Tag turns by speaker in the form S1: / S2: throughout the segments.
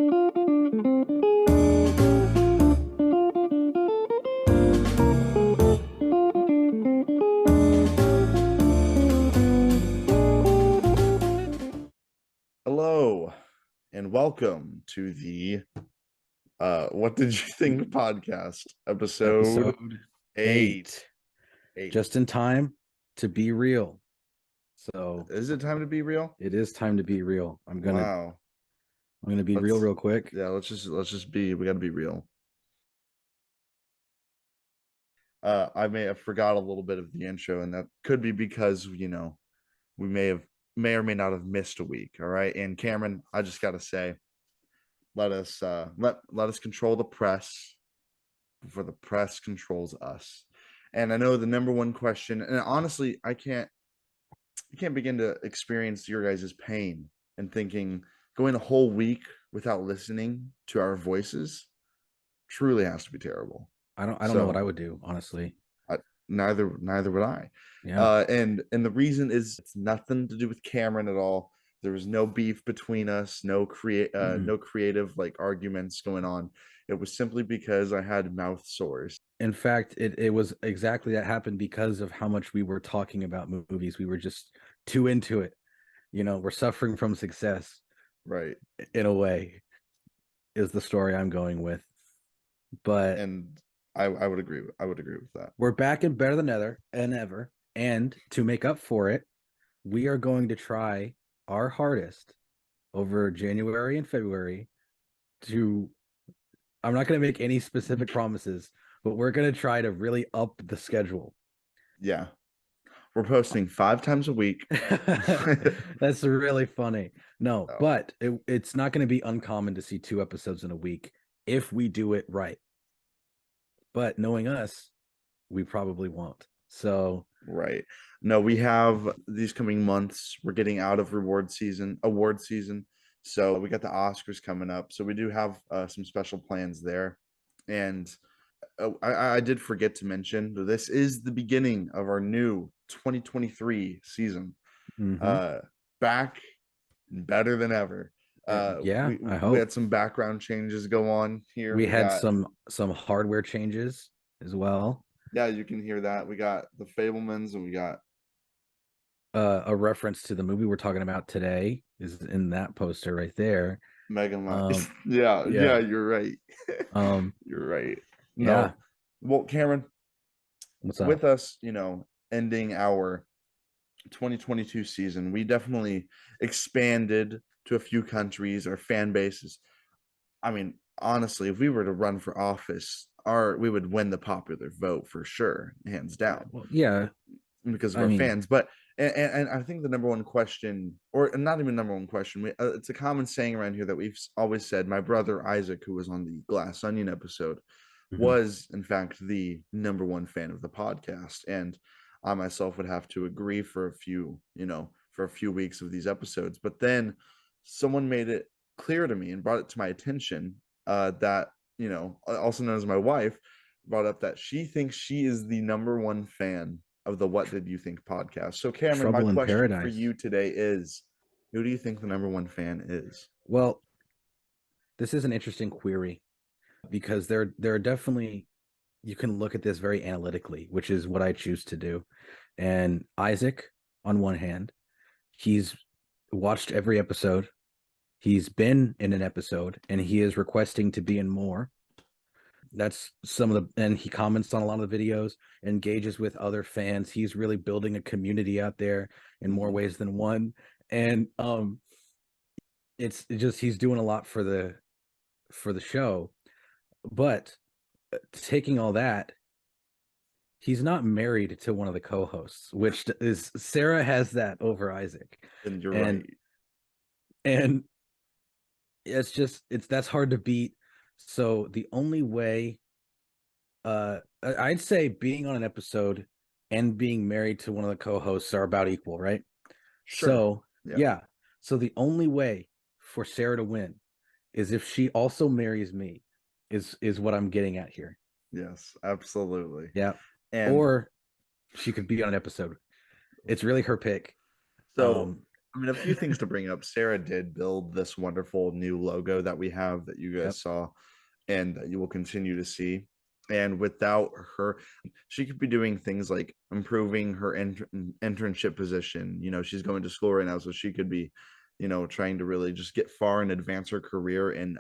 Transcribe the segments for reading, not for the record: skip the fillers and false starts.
S1: Hello and welcome to the What Did You Think podcast, episode
S2: Episode
S1: 8.
S2: 8. Just in time to be real. So
S1: Is it time to be real?
S2: it is time to be real. I'm gonna be
S1: Let's-
S2: real quick.
S1: Yeah, let's just be, we gotta be real. I may have forgot a little bit of the intro, and that could be because, we may or may not have missed a week. All right. And Cameron, I just gotta say, let us control the press before the press controls us. And I know the number one question, and honestly, I can't begin to experience your guys' pain and thinking going a whole week without listening to our voices truly has to be terrible.
S2: I don't know what I would do, honestly.
S1: Neither would I.
S2: Yeah.
S1: And the reason is it's nothing to do with Cameron at all. There was no beef between us, no creative like arguments going on. It was simply because I had mouth sores.
S2: In fact, it was exactly that happened because of how much we were talking about movies. We were just too into it. We're suffering from success,
S1: Right.
S2: in a way, is the story I'm going with. But
S1: And I would agree. I would agree with that.
S2: we're back and better than ever. And to make up for it, we are going to try our hardest over January and February to, I'm not going to make any specific promises, but we're going to try to really up the schedule.
S1: Yeah. We're posting 5 times a week.
S2: That's really funny. No,
S1: Oh.
S2: but it's not going to be uncommon to see 2 episodes in a week if we do it right. But knowing us, we probably won't. So
S1: Right. No, we have these coming months. We're getting out of award season. So we got the Oscars coming up. So we do have some special plans there. And I did forget to mention that this is the beginning of our new 2023 season. Back and better than ever.
S2: I hope.
S1: We had some background changes go on here.
S2: We had some hardware changes as well.
S1: Yeah, you can hear that. We got the Fablemans, and we got
S2: a reference to the movie we're talking about today is in that poster right there.
S1: Megan. Yeah, you're right. You're right. No.
S2: Yeah.
S1: Well, Cameron,
S2: What's up?
S1: with us, ending our 2022 season, we definitely expanded to a few countries, our fan bases. I mean, honestly, if we were to run for office, we would win the popular vote for sure, hands down.
S2: Well, yeah,
S1: because of our fans. But and I think the number one question, or not even number one question, it's a common saying around here that we've always said. My brother Isaac, who was on the Glass Onion episode, was in fact the number one fan of the podcast, and I myself would have to agree for a few weeks of these episodes. But then someone made it clear to me and brought it to my attention that also known as my wife, brought up that she thinks she is the number one fan of the What Did You Think podcast. So Cameron, my question for you today is, who do you think the number one fan is?
S2: Well, this is an interesting query because there are definitely, you can look at this very analytically, which is what I choose to do. And Isaac, on one hand, he's watched every episode. He's been in an episode and he is requesting to be in more. That's and he comments on a lot of the videos, engages with other fans. He's really building a community out there in more ways than one. And it's just, he's doing a lot for the show. But taking all that, he's not married to one of the co-hosts, which is Sarah has that over Isaac.
S1: And you're right.
S2: And that's hard to beat. So the only way, I'd say being on an episode and being married to one of the co-hosts are about equal, right? Sure. So yeah. So the only way for Sarah to win is if she also marries me, is what I'm getting at here.
S1: Yes, absolutely.
S2: Yeah. Or she could be on an episode. It's really her pick.
S1: So I mean, a few things to bring up. Sarah did build this wonderful new logo that we have that you
S2: Yep.
S1: guys saw and that you will continue to see. And without her, she could be doing things like improving her internship position. You know, she's going to school right now, so she could be, you know, trying to really just get far and advance her career in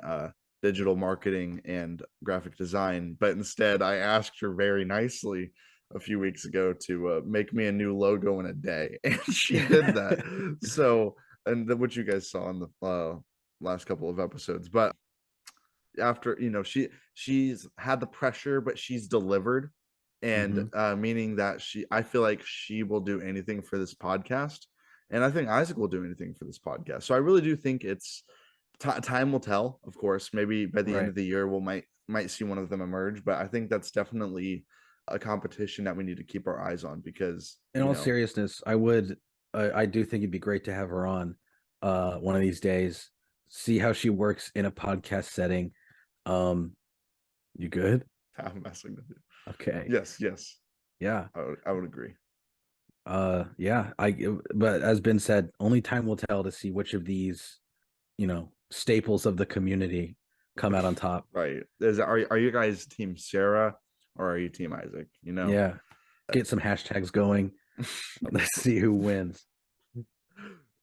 S1: digital marketing and graphic design. But instead, I asked her very nicely a few weeks ago to make me a new logo in a day, and she did that. So, and what you guys saw in the last couple of episodes, but after, you know, she's had the pressure, but she's delivered, and
S2: Hmm.
S1: meaning that I feel like she will do anything for this podcast, and I think Isaac will do anything for this podcast. So I really do think it's time will tell. Of course, maybe by the end
S2: Right.
S1: of the year we'll might see one of them emerge, but I think that's definitely a competition that we need to keep our eyes on because,
S2: In
S1: you
S2: all
S1: know,
S2: seriousness, I do think it'd be great to have her on one of these days, see how she works in a podcast setting. Um, you good?
S1: I'm messing with you.
S2: Okay.
S1: Yes, yes,
S2: Yeah.
S1: I would agree.
S2: Yeah, but as Ben said, only time will tell to see which of these, staples of the community come out on top.
S1: Right. Are you guys team Sarah or are you team Isaac? You know?
S2: Yeah. Get some hashtags going. Let's see who wins.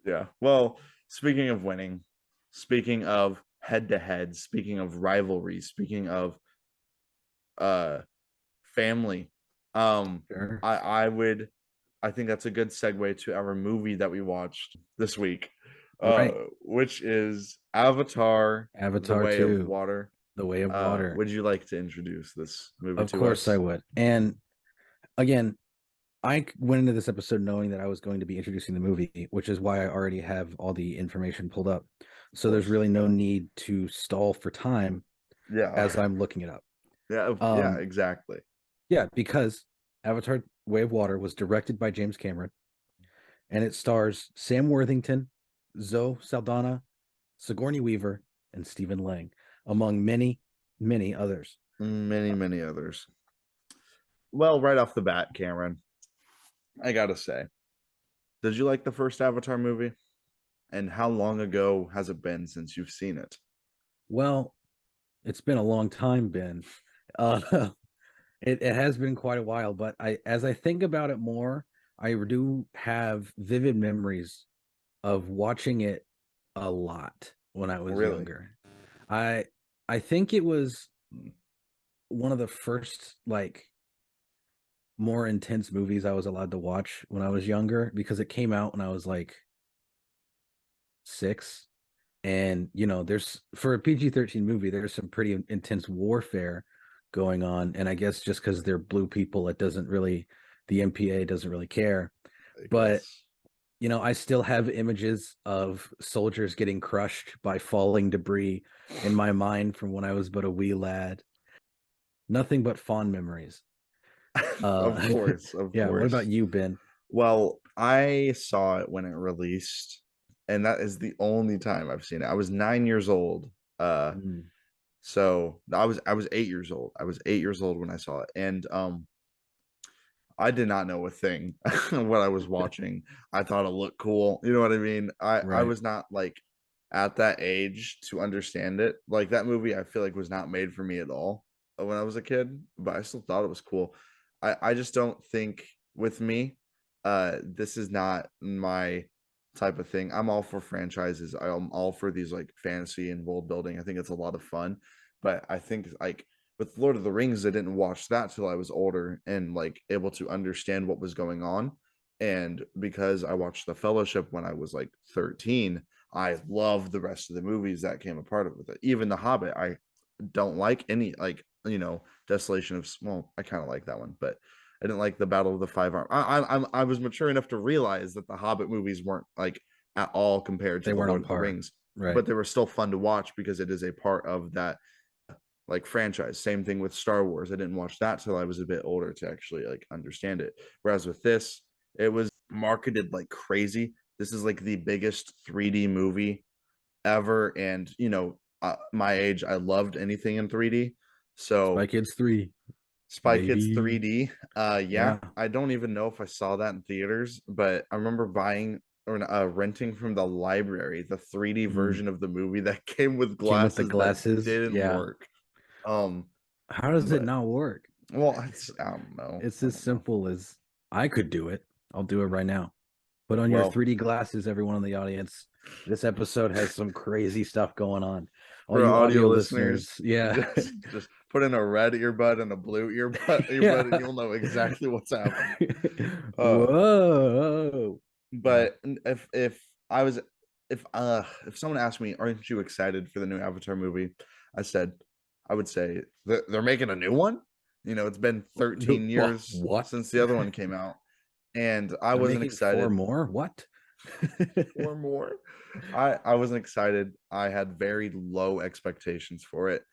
S1: Yeah. Well, speaking of winning, speaking of head to head, speaking of rivalry, speaking of uh family, um
S2: Sure.
S1: I think that's a good segue to our movie that we watched this week,
S2: Right.
S1: which is Avatar: The
S2: Avatar
S1: Way of
S2: 2,
S1: Water.
S2: The Way of Water.
S1: Would you like to introduce this movie
S2: Of
S1: to
S2: course I
S1: us?
S2: would. And again, I went into this episode knowing that I was going to be introducing the movie, which is why I already have all the information pulled up.
S1: Of
S2: So there's
S1: course.
S2: really no need to stall for time
S1: Yeah.
S2: as I'm looking it up.
S1: Yeah,
S2: Um,
S1: exactly.
S2: yeah, because Avatar Way of Water was directed by James Cameron and it stars Sam Worthington, Zoe Saldana, Sigourney Weaver, and Stephen Lang, among many, many others.
S1: Many, many others. Well, right off the bat, Cameron, I gotta say, did you like the first Avatar movie? And how long ago has it been since you've seen it?
S2: Well, it's been a long time, Ben. Uh, it has been quite a while, but as I think about it more, I do have vivid memories of watching it a lot when I was
S1: Really?
S2: younger. I I think it was one of the first more intense movies I was allowed to watch when I was younger because it came out when I was like 6. And there's for a PG-13 movie, there's some pretty intense warfare going on. And I guess just because they're blue people, the MPA doesn't really care.
S1: I
S2: But
S1: guess.
S2: I still have images of soldiers getting crushed by falling debris in my mind from when I was but a wee lad. Nothing but fond memories.
S1: Of
S2: Uh,
S1: course, of
S2: yeah. What about
S1: course.
S2: you, Ben?
S1: Well, I saw it when it released, and that is the only time I've seen it. I was 9 years old.
S2: Mm,
S1: So I was 8 years old. I was 8 years old when I saw it. And I did not know a thing what I was watching. I thought it looked cool. You know what I mean? I
S2: right.
S1: was not like at that age to understand it. Like that movie, I feel like was not made for me at all when I was a kid, but I still thought it was cool. I just don't think with me, this is not my type of thing. I'm all for franchises. I'm all for these like fantasy and world building. I think it's a lot of fun, but I think like with Lord of the Rings, I didn't watch that till I was older and like able to understand what was going on. And because I watched The Fellowship when I was like 13, I loved the rest of the movies that came a part of it. Even The Hobbit, I don't like any like, you know, Desolation of, well, I kind of like that one, but I didn't like the Battle of the Five Arms. I was mature enough to realize that the Hobbit movies weren't like at all compared to
S2: They
S1: the
S2: weren't
S1: Lord
S2: on
S1: of the
S2: par.
S1: Rings,
S2: Right.
S1: but they were still fun to watch because it is a part of that like franchise. Same thing with Star Wars. I didn't watch that till I was a bit older to actually like understand it. Whereas with this, it was marketed like crazy. This is like the biggest 3D movie ever, and you know, my age, I loved anything in 3D.
S2: Spy
S1: So
S2: Kids 3,
S1: Spy Kids
S2: baby.
S1: 3D, yeah,
S2: Yeah.
S1: I don't even know if I saw that in theaters, but I remember buying renting from the library the 3D
S2: Mm.
S1: version of the movie that came with
S2: Came with the
S1: glasses that
S2: glasses.
S1: didn't
S2: Yeah.
S1: work. Um,
S2: How does it
S1: but
S2: not work?
S1: well, I don't know.
S2: It's
S1: I
S2: as
S1: don't know.
S2: simple as I could do it. I'll do it right now. Put on your
S1: Well,
S2: 3D glasses, everyone in the audience. This episode has some crazy stuff going on. All
S1: for
S2: you
S1: audio
S2: audio
S1: listeners,
S2: listeners, yeah.
S1: just put in a red earbud and a blue
S2: Yeah.
S1: earbud, and you'll know exactly what's happening. Uh,
S2: Whoa. Yeah.
S1: but if someone asked me, "Aren't you excited for the new Avatar movie?" I said, I would say they're making a new one. It's been 13 years
S2: What?
S1: since the other one came out, and I
S2: They're
S1: wasn't
S2: making four
S1: excited.
S2: more? What?
S1: Or more. I wasn't excited. I had very low expectations for it.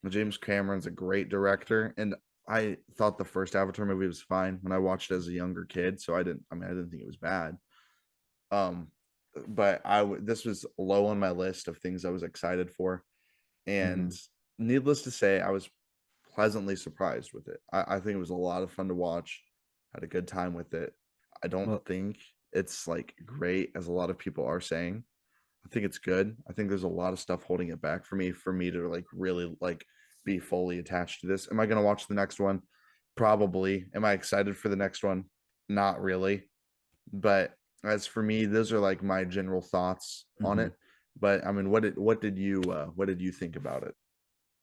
S1: James Cameron's a great director, and I thought the first Avatar movie was fine when I watched it as a younger kid, so I didn't think it was bad. Um, but this was low on my list of things I was excited for, and
S2: Mhm.
S1: needless to say, I was pleasantly surprised with it. I think it was a lot of fun to watch. Had a good time with it. I don't
S2: Well,
S1: think it's like great as a lot of people are saying. I think it's good. I think there's a lot of stuff holding it back for me to like really like be fully attached to this. Am I going to watch the next one? Probably. Am I excited for the next one? Not really. But as for me, those are like my general thoughts on
S2: mhm.
S1: it. But I mean, what did you think about it?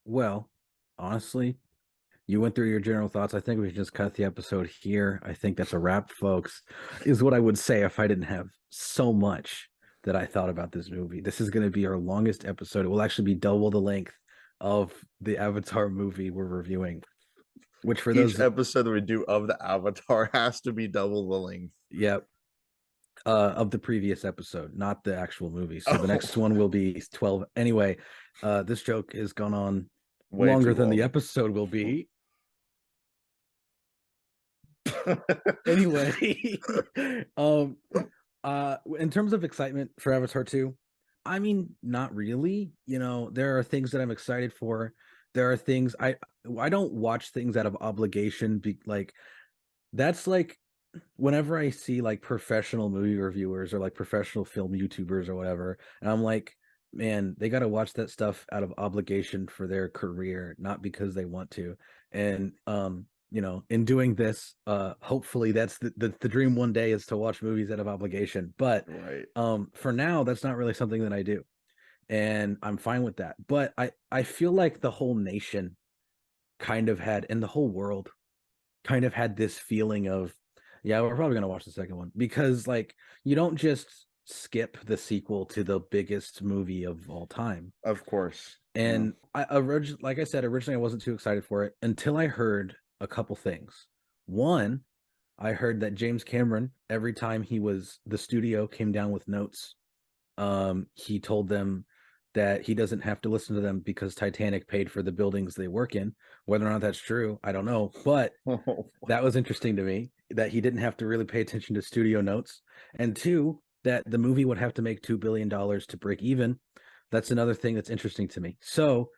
S2: Well, honestly, you went through your general thoughts. I think we should just cut the episode here. I think that's a wrap, folks, is what I would say if I didn't have so much that I thought about this movie. This is going to be our longest episode. It will actually be double the length of the Avatar movie we're reviewing, which for
S1: Each
S2: those,
S1: episode that we do of the Avatar has to be double the length.
S2: yeah, of the previous episode, not the actual movie. So the
S1: Oh,
S2: next one will be 12. Anyway, this joke has gone on
S1: way
S2: longer
S1: too
S2: than the
S1: long.
S2: episode will be. Anyway, um, in terms of excitement for Avatar 2, I mean, not really. There are things that I'm excited for. There are things I don't watch things out of obligation. That's like whenever I see like professional movie reviewers or like professional film YouTubers or whatever, and I'm like, man, they got to watch that stuff out of obligation for their career, not because they want to. And in doing this, hopefully that's the dream one day is to watch movies out of obligation. But
S1: Right.
S2: for now, that's not really something that I do, and I'm fine with that. But I feel like the whole nation kind of had, and the whole world kind of had this feeling of, yeah, we're probably gonna watch the second one because like you don't just skip the sequel to the biggest movie of all time.
S1: Of course. No.
S2: And like I said, originally I wasn't too excited for it until I heard a couple things. One, I heard that James Cameron, every time the studio came down with notes, he told them that he doesn't have to listen to them because Titanic paid for the buildings they work in. Whether or not that's true, I don't know. But that was interesting to me that he didn't have to really pay attention to studio notes. And two, that the movie would have to make $2 billion to break even. That's another thing that's interesting to me. So,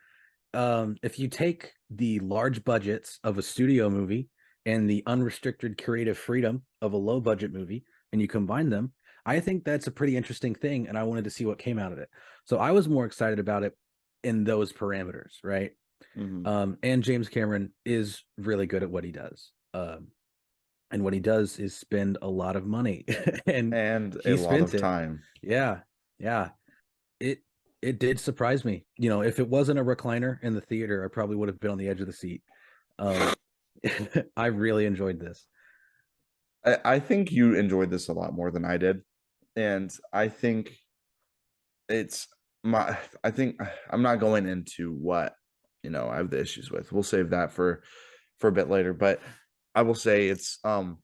S2: if you take the large budgets of a studio movie and the unrestricted creative freedom of a low budget movie and you combine them, I think that's a pretty interesting thing. And I wanted to see what came out of it. So I was more excited about it in those parameters, right?
S1: Mhm.
S2: And James Cameron is really good at what he does. And what he does is spend a lot of money, and
S1: And a
S2: he
S1: lot
S2: spent
S1: of
S2: it.
S1: time.
S2: Yeah, yeah. It it did surprise me. If it wasn't a recliner in the theater, I probably would have been on the edge of the seat. Um, I really enjoyed this.
S1: I think you enjoyed this a lot more than I did. And I think it's I think I'm not going into what, I have the issues with. We'll save that for a bit later. But I will say it's when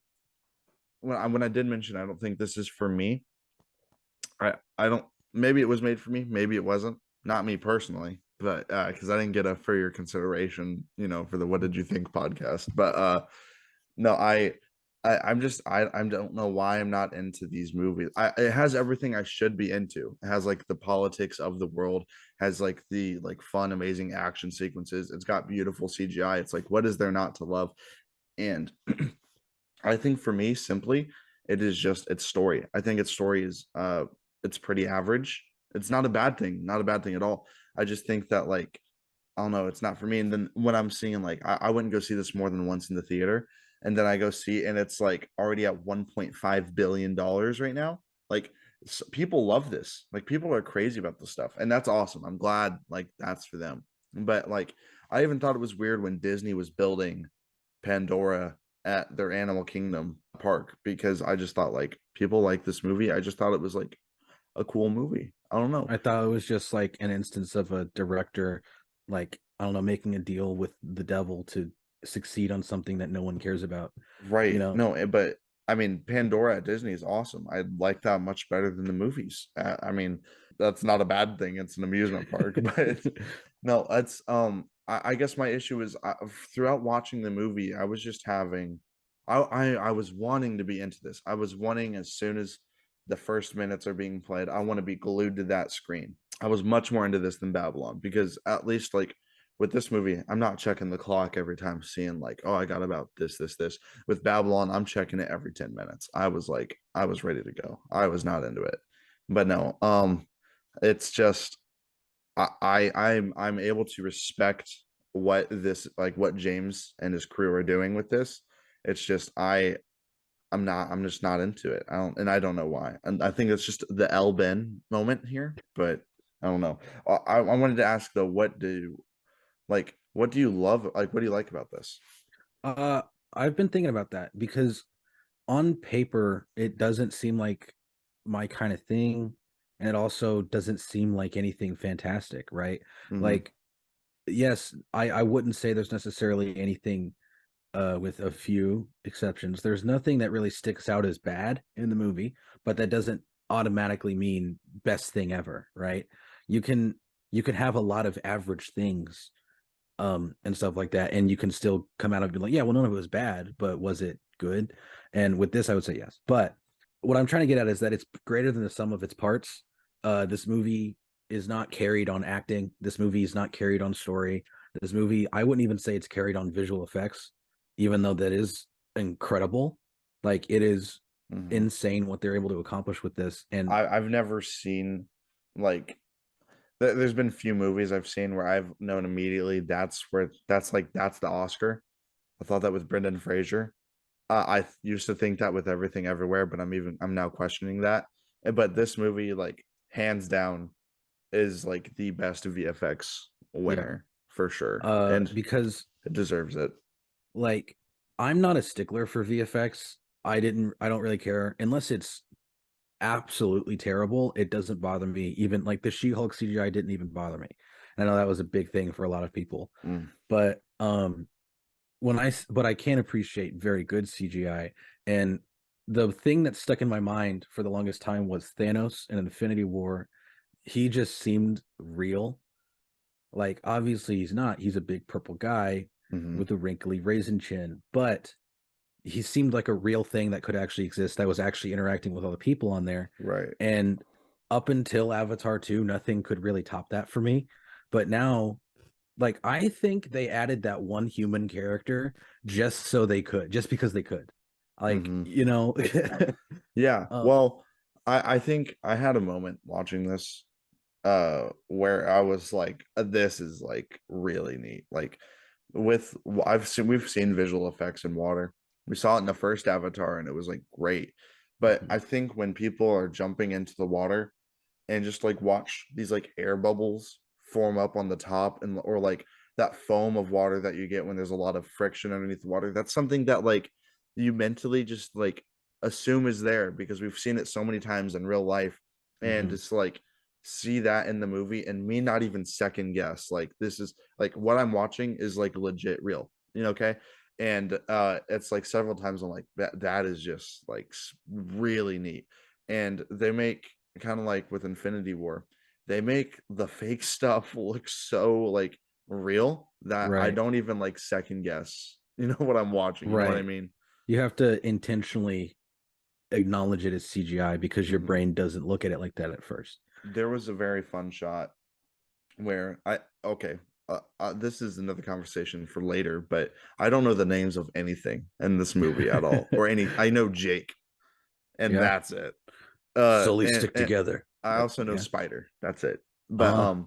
S1: I did mention I don't think this is for me. I don't maybe it was made for me, maybe it wasn't. Not me personally, but because I didn't get a for your consideration, for the what did you think podcast. But no, I'm just I don't know why I'm not into these movies. It has everything I should be into. It has like the politics of the world, has like the like fun, amazing action sequences. It's got beautiful CGI. It's like what is there not to love? And I think for me, simply, It is just its story. I think its story is it's pretty average. It's not a bad thing, not a bad thing at all. I just think that like I don't know, it's not for me. And then when I'm seeing like I wouldn't go see this more than once in the theater, and then I go see and it's like already at $1.5 billion right now. Like people love this. Like people are crazy about this stuff, and that's awesome. I'm glad like that's for them. But like I even thought it was weird when Disney was building Pandora at their Animal Kingdom park because I just thought like people like this movie. I just thought it was like a cool movie. I don't know.
S2: I thought it was just like an instance of a director, like, I don't know, making a deal with the devil to succeed on something that no one cares about, you
S1: Right.
S2: know?
S1: No, but I mean, Pandora at Disney is awesome. I like that much better than the movies. I mean, that's not a bad thing. It's an amusement park, but no, that's I guess my issue is throughout watching the movie, I was just having, I was wanting to be into this. I was wanting as soon as the first minutes are being played, I want to be glued to that screen. I was much more into this than Babylon because at least like with this movie, I'm not checking the clock every time seeing like, oh, I got about this. With Babylon, I'm checking it every 10 minutes. I was like, I was ready to go. I was not into it. But no, it's just I'm able to respect what this like what James and his crew are doing with this. It's just I'm just not into it. I don't know why. And I think it's just the El Ben moment here, but I don't know. I wanted to ask though, what do you love? Like, what do you like about this?
S2: Uh, I've been thinking about that because on paper, it doesn't seem like my kind of thing. And it also doesn't seem like anything fantastic, right?
S1: Mm-hmm.
S2: Like, yes, I wouldn't say there's necessarily anything with a few exceptions. There's nothing that really sticks out as bad in the movie, but that doesn't automatically mean best thing ever, right? You can you can have a lot of average things and stuff like that, and you can still come out of it like, yeah, well, none of it was bad, but was it good? And with this, I would say yes. But what I'm trying to get at is that it's greater than the sum of its parts. This movie is not carried on acting. This movie is not carried on story. This movie, I wouldn't even say it's carried on visual effects, even though that is incredible. Like it is
S1: Mm-hmm.
S2: insane what they're able to accomplish with this. And
S1: I've never seen like there's been few movies I've seen where I've known immediately that's the Oscar. I thought that with Brendan Fraser. I used to think that with Everything Everywhere, but I'm now questioning that. But this movie, like hands down, is like the best VFX
S2: yeah,
S1: winner for sure, and
S2: because
S1: it deserves it.
S2: like I'm not a stickler for VFX. I don't really care unless it's absolutely terrible. It doesn't bother me. Even like the She-Hulk CGI didn't even bother me. I know that was a big thing for a lot of people.
S1: Mm,
S2: But but I can appreciate very good CGI. And the thing that stuck in my mind for the longest time was Thanos in Infinity War. He just seemed real. Like obviously he's not. He's a big purple guy
S1: mhm.
S2: with a wrinkly raisin chin, but he seemed like a real thing that could actually exist that was actually interacting with other people on there.
S1: Right.
S2: And up until Avatar 2, nothing could really top that for me. But now, like, I think they added that one human character just so they could, just because they could. Like,
S1: Hmm.
S2: you know,
S1: Yeah.
S2: uh,
S1: Well, I think I had a moment watching this where I was like, this is like really neat. Like we've seen visual effects in water. We saw it in the first Avatar and it was like great. But
S2: mhm,
S1: I think when people are jumping into the water and just like watch these like air bubbles form up on the top and or like that foam of water that you get when there's a lot of friction underneath the water, that's something that like you mentally just like assume is there because we've seen it so many times in real life, and
S2: mhm.
S1: just like see that in the movie and me not even second guess like this is like what I'm watching is like legit real, okay. And it's like several times I'm like that is just like really neat. And they make kind of like with Infinity War, they make the fake stuff look so like real that I
S2: Right,
S1: don't even like second guess, what I'm watching. You know what I
S2: right.
S1: mean?
S2: You have to intentionally acknowledge it as CGI because your
S1: Hmm.
S2: brain doesn't look at it like that at first.
S1: There was a very fun shot where okay, this is another conversation for later, but I don't know the names of anything in this movie at all, or any. I know Jake. and
S2: Yeah.
S1: that's it.
S2: Sully stick
S1: And
S2: together.
S1: I also know
S2: Yeah.
S1: spider. That's it. But
S2: Uh-huh.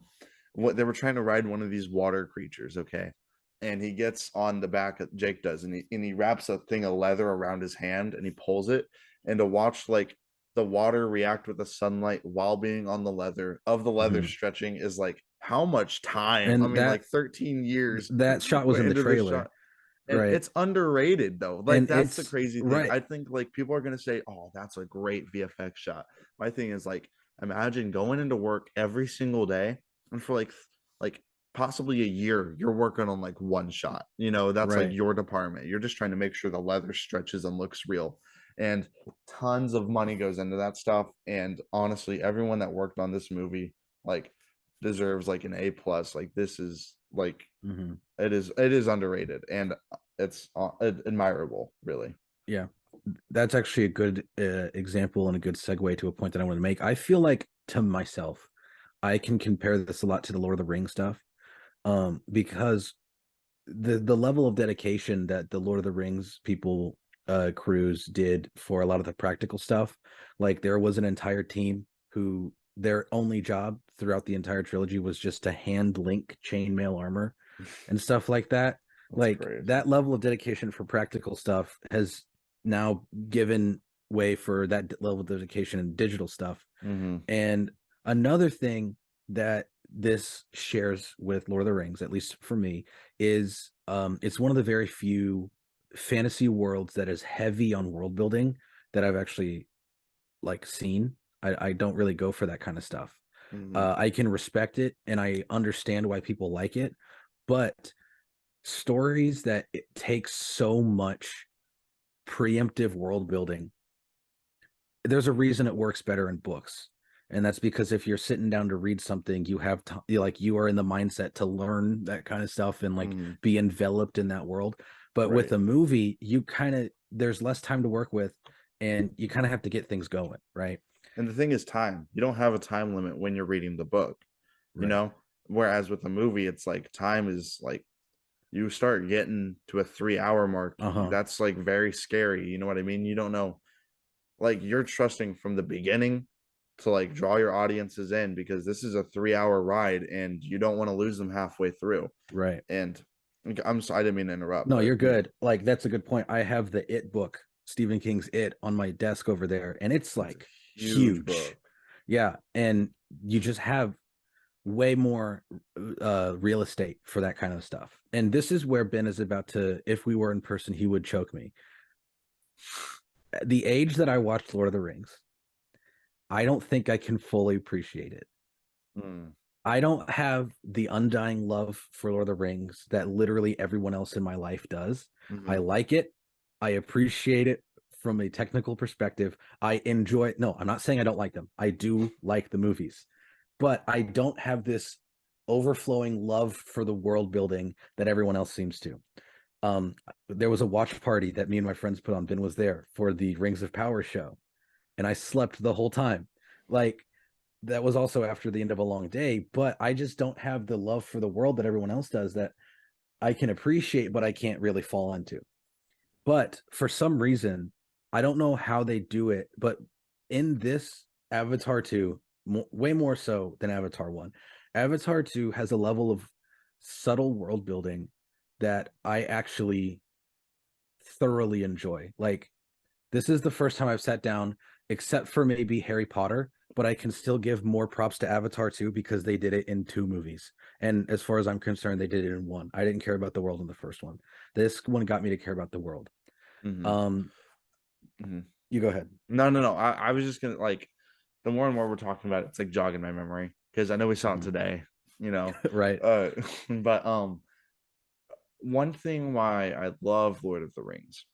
S1: what they were trying to ride one of these water creatures, okay? And he gets on the back, Jake does, and he wraps a thing of leather around his hand and he pulls it. And to watch like the water react with the sunlight while being on the leather
S2: Hmm.
S1: stretching is like how much time? I
S2: And
S1: mean, like 13 years
S2: that shot was
S1: went
S2: in the
S1: into this
S2: trailer,
S1: shot. And
S2: right?
S1: it's underrated though. Like
S2: And
S1: that's the
S2: it's
S1: crazy thing.
S2: right.
S1: I think like people are gonna say, "Oh, that's a great VFX shot." My thing is like, imagine going into work every single day, and for like possibly a year, you're working on like one shot. You know, that's like
S2: Right.
S1: your department. You're just trying to make sure the leather stretches and looks real. And tons of money goes into that stuff. And honestly, everyone that worked on this movie like deserves like an A plus. Like this is like
S2: Hmm.
S1: it is underrated and it's admirable, really.
S2: Yeah. That's actually a good example and a good segue to a point that I want to make. I feel like to myself, I can compare this a lot to the Lord of the Rings stuff, because the level of dedication that the Lord of the Rings people crews did for a lot of the practical stuff, like there was an entire team who their only job throughout the entire trilogy was just to hand link chainmail armor and stuff like that.
S1: That's
S2: Like
S1: crazy.
S2: that level of dedication for practical stuff has now given way for that level of dedication in digital stuff.
S1: Mm-hmm.
S2: And another thing that this shares with Lord of the Rings, at least for me, is it's one of the very few fantasy worlds that is heavy on world building that I've actually like seen. I don't really go for that kind of stuff.
S1: Mm-hmm.
S2: I can respect it and I understand why people like it, but stories that it takes so much preemptive world building, there's a reason it works better in books. And that's because if you're sitting down to read something, you have like you are in the mindset to learn that kind of stuff and like
S1: Mm-hmm.
S2: be enveloped in that world. But with
S1: Right.
S2: a movie, you kind of there's less time to work with and you kind of have to get things going, right?
S1: And the thing is time. You don't have a time limit when you're reading the book, you
S2: Right.
S1: know? Whereas with a movie, it's like time is like you start getting to a 3 hour mark.
S2: Uh-huh.
S1: That's like very scary. You know what I mean? You don't know. Like you're trusting from the beginning to like draw your audiences in because this is a 3 hour ride and you don't want to lose them halfway through.
S2: Right.
S1: And I'm sorry, I didn't mean to interrupt,
S2: No,
S1: but
S2: you're good. Like that's a good point. I have the It book, Stephen King's It, on my desk over there, and it's
S1: that's a
S2: like
S1: huge
S2: huge.
S1: book.
S2: Yeah, and you just have way more real estate for that kind of stuff. And this is where Ben is about to, if we were in person, he would choke me. The age that I watched Lord of the Rings, I don't think I can fully appreciate it.
S1: Mm,
S2: I don't have the undying love for Lord of the Rings that literally everyone else in my life does. I
S1: mm-hmm,
S2: like it. I appreciate it from a technical perspective. I enjoy it. No, I'm not saying I don't like them. I do like the movies, but I don't have this overflowing love for the world building that everyone else seems to. There was a watch party that me and my friends put on. Ben was there for the Rings of Power show, and I slept the whole time. Like that was also after the end of a long day, but I just don't have the love for the world that everyone else does that I can appreciate, but I can't really fall into. But for some reason, I don't know how they do it, but in this Avatar 2, way more so than Avatar 1, Avatar 2 has a level of subtle world building that I actually thoroughly enjoy. Like, this is the first time I've sat down, except for maybe Harry Potter, but I can still give more props to Avatar 2 because they did it in two movies. And as far as I'm concerned, they did it in one. I didn't care about the world in the first one. This one got me to care about the world.
S1: mm-hmm,
S2: Um,
S1: mm-hmm.
S2: you go ahead.
S1: No. I was just gonna like the more and more we're talking about it, it's like jogging my memory because I know we saw it
S2: Mhm.
S1: today, you know.
S2: Right.
S1: Uh, but one thing why I love Lord of the Rings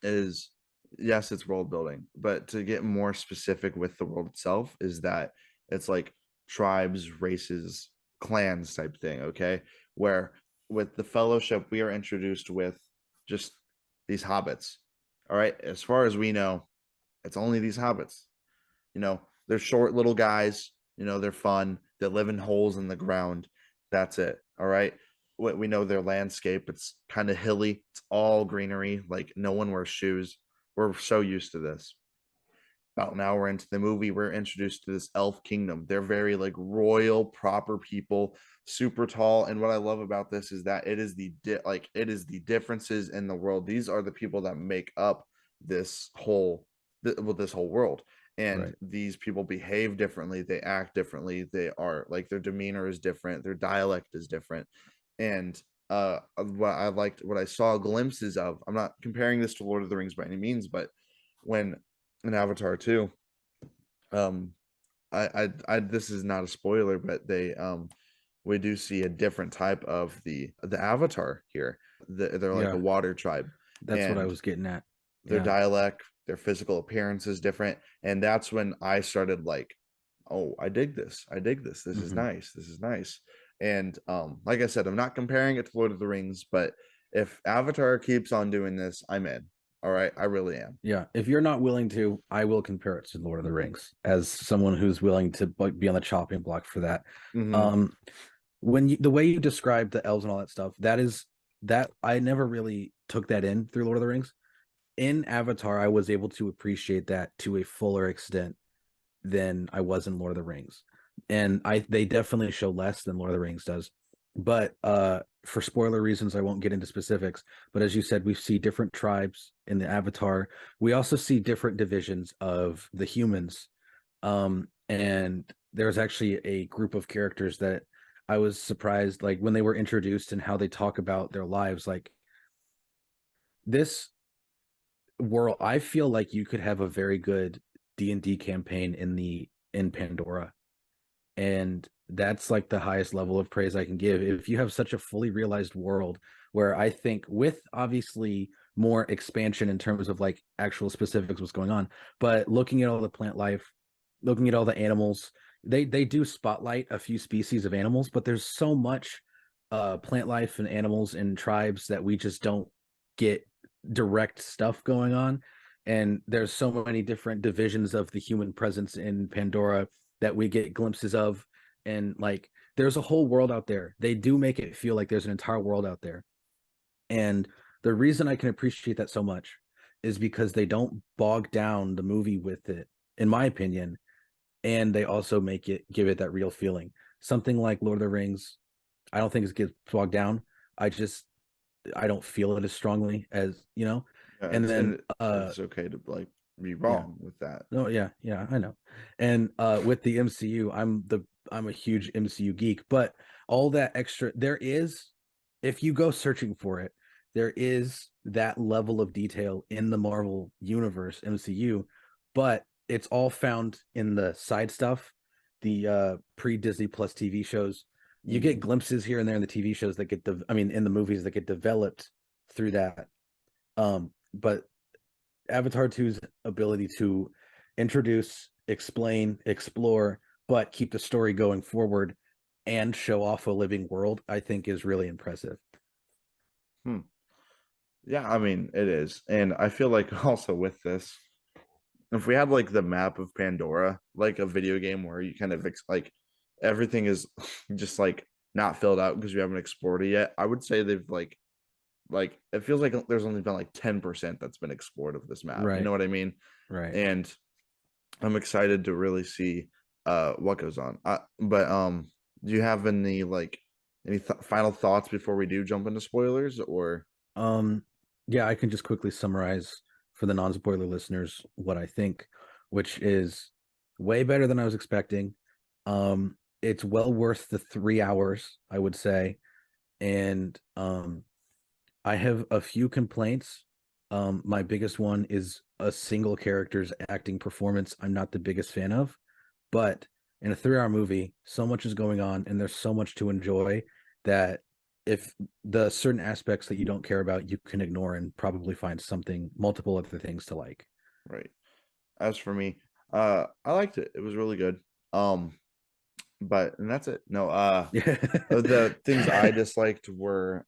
S1: is yes, it's world building, but to get more specific with the world itself is that it's like tribes, races, clans type thing, okay? Where with the fellowship we are introduced with just these hobbits. All right, as far as we know, it's only these hobbits. You know, they're short little guys, you know, they're fun, they live in holes in the ground. That's it. All right. We know their landscape. It's kind of hilly. It's all greenery. Like no one wears shoes. We're so used to this. about an hour into the movie, we're introduced to this elf kingdom. They're very like royal, proper people, super tall. And what I love about this is that it is it is the differences in the world. These are the people that make up this whole this whole world. And
S2: Right.
S1: these people behave differently, they act differently, they are like their demeanor is different, their dialect is different. And what I liked, what I saw glimpses of, I'm not comparing this to Lord of the Rings by any means, but when in Avatar 2, um I this is not a spoiler, but they we do see a different type of the Avatar here. They're like a
S2: Yeah,
S1: water tribe,
S2: that's what I
S1: and
S2: was getting at.
S1: their
S2: Yeah.
S1: dialect, their physical appearance is different. And that's when I started like, oh, I dig this. I dig this. This is
S2: Hmm.
S1: nice. This is nice. And like I said, I'm not comparing it to Lord of the Rings, but if Avatar keeps on doing this, I'm in. All right, I really am.
S2: Yeah. If you're not willing to, I will compare it to Lord of the Rings as someone who's willing to be on the chopping block for that.
S1: Mm-hmm.
S2: Um, when the way you described the elves and all that stuff, that I never really took that in through Lord of the Rings. In Avatar, I was able to appreciate that to a fuller extent than I was in Lord of the Rings. And they definitely show less than Lord of the Rings does. But for spoiler reasons, I won't get into specifics. But as you said, we see different tribes in the Avatar. We also see different divisions of the humans. And there's actually a group of characters that I was surprised, like when they were introduced and how they talk about their lives. Like this world, I feel like you could have a very good D&D campaign in Pandora, and that's like the highest level of praise I can give. If you have such a fully realized world where I think with obviously more expansion in terms of like actual specifics what's going on, but looking at all the plant life, looking at all the animals, they do spotlight a few species of animals, but there's so much plant life and animals and tribes that we just don't get direct stuff going on. And there's so many different divisions of the human presence in Pandora that we get glimpses of. And like there's a whole world out there. They do make it feel like there's an entire world out there. And the reason I can appreciate that so much is because they don't bog down the movie with it, in my opinion. And they also give it that real feeling. Something like Lord of the Rings, I don't think it gets bogged down. I just I don't feel it as strongly as, you know.
S1: Yeah,
S2: And then
S1: it's okay to like be
S2: yeah.
S1: wrong with that.
S2: No, yeah, yeah, I know. And with the MCU, I'm a huge MCU geek, but all that extra there is, if you go searching for it, there is that level of detail in the Marvel universe, MCU, but it's all found in the side stuff, the pre-Disney Plus TV shows. You get
S1: Mm-hmm.
S2: glimpses here and there in the TV shows that in the movies that get developed through that. But Avatar 2's ability to introduce, explain, explore, but keep the story going forward and show off a living world, I think is really impressive.
S1: Hmm. Yeah, I mean it is, and I feel like also with this, if we had like the map of Pandora, like a video game where you kind of like everything is just like not filled out because we haven't explored it yet, I would say they've like it feels like there's only been like 10% that's been explored of this map. You
S2: Right,
S1: know what I mean?
S2: right.
S1: And I'm excited to really see what goes on. But do you have any like any final thoughts before we do jump into spoilers or
S2: Um, yeah, I can just quickly summarize for the non-spoiler listeners what I think, which is way better than I was expecting. It's well worth the 3 hours, I would say. And I have a few complaints. My biggest one is a single character's acting performance. I'm not the biggest fan of, but in a 3 hour movie, so much is going on and there's so much to enjoy that if the certain aspects that you don't care about, you can ignore and probably find multiple other things to like.
S1: right? As for me, I liked it. It was really good. But and that's it. No, the things I disliked were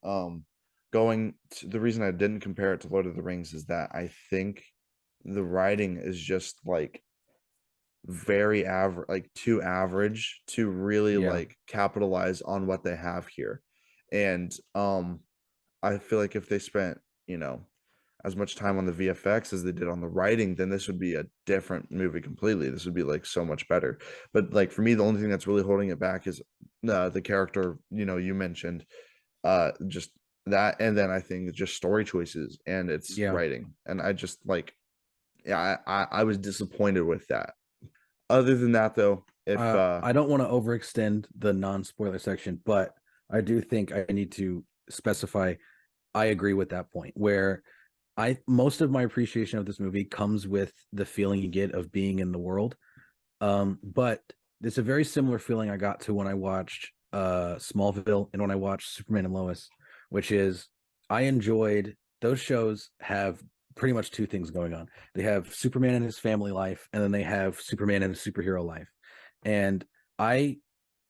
S1: the reason I didn't compare it to Lord of the Rings is that I think the writing is just like very average, like too average to really
S2: Yeah.
S1: like capitalize on what they have here. And I feel like if they spent, you know, as much time on the VFX as they did on the writing, then this would be a different movie completely. This would be like so much better. But like for me, the only thing that's really holding it back is the character, you mentioned, just that, and then I think just story choices and its
S2: Yeah.
S1: writing. And I just like, yeah, I was disappointed with that. Other than that, though, if
S2: I don't want to overextend the non-spoiler section, but I do think I need to specify I agree with that point where I most of my appreciation of this movie comes with the feeling you get of being in the world. But it's a very similar feeling I got to when I watched Smallville and when I watched Superman and Lois, which is I enjoyed those shows have pretty much two things going on. They have Superman and his family life, and then they have Superman and his superhero life. And I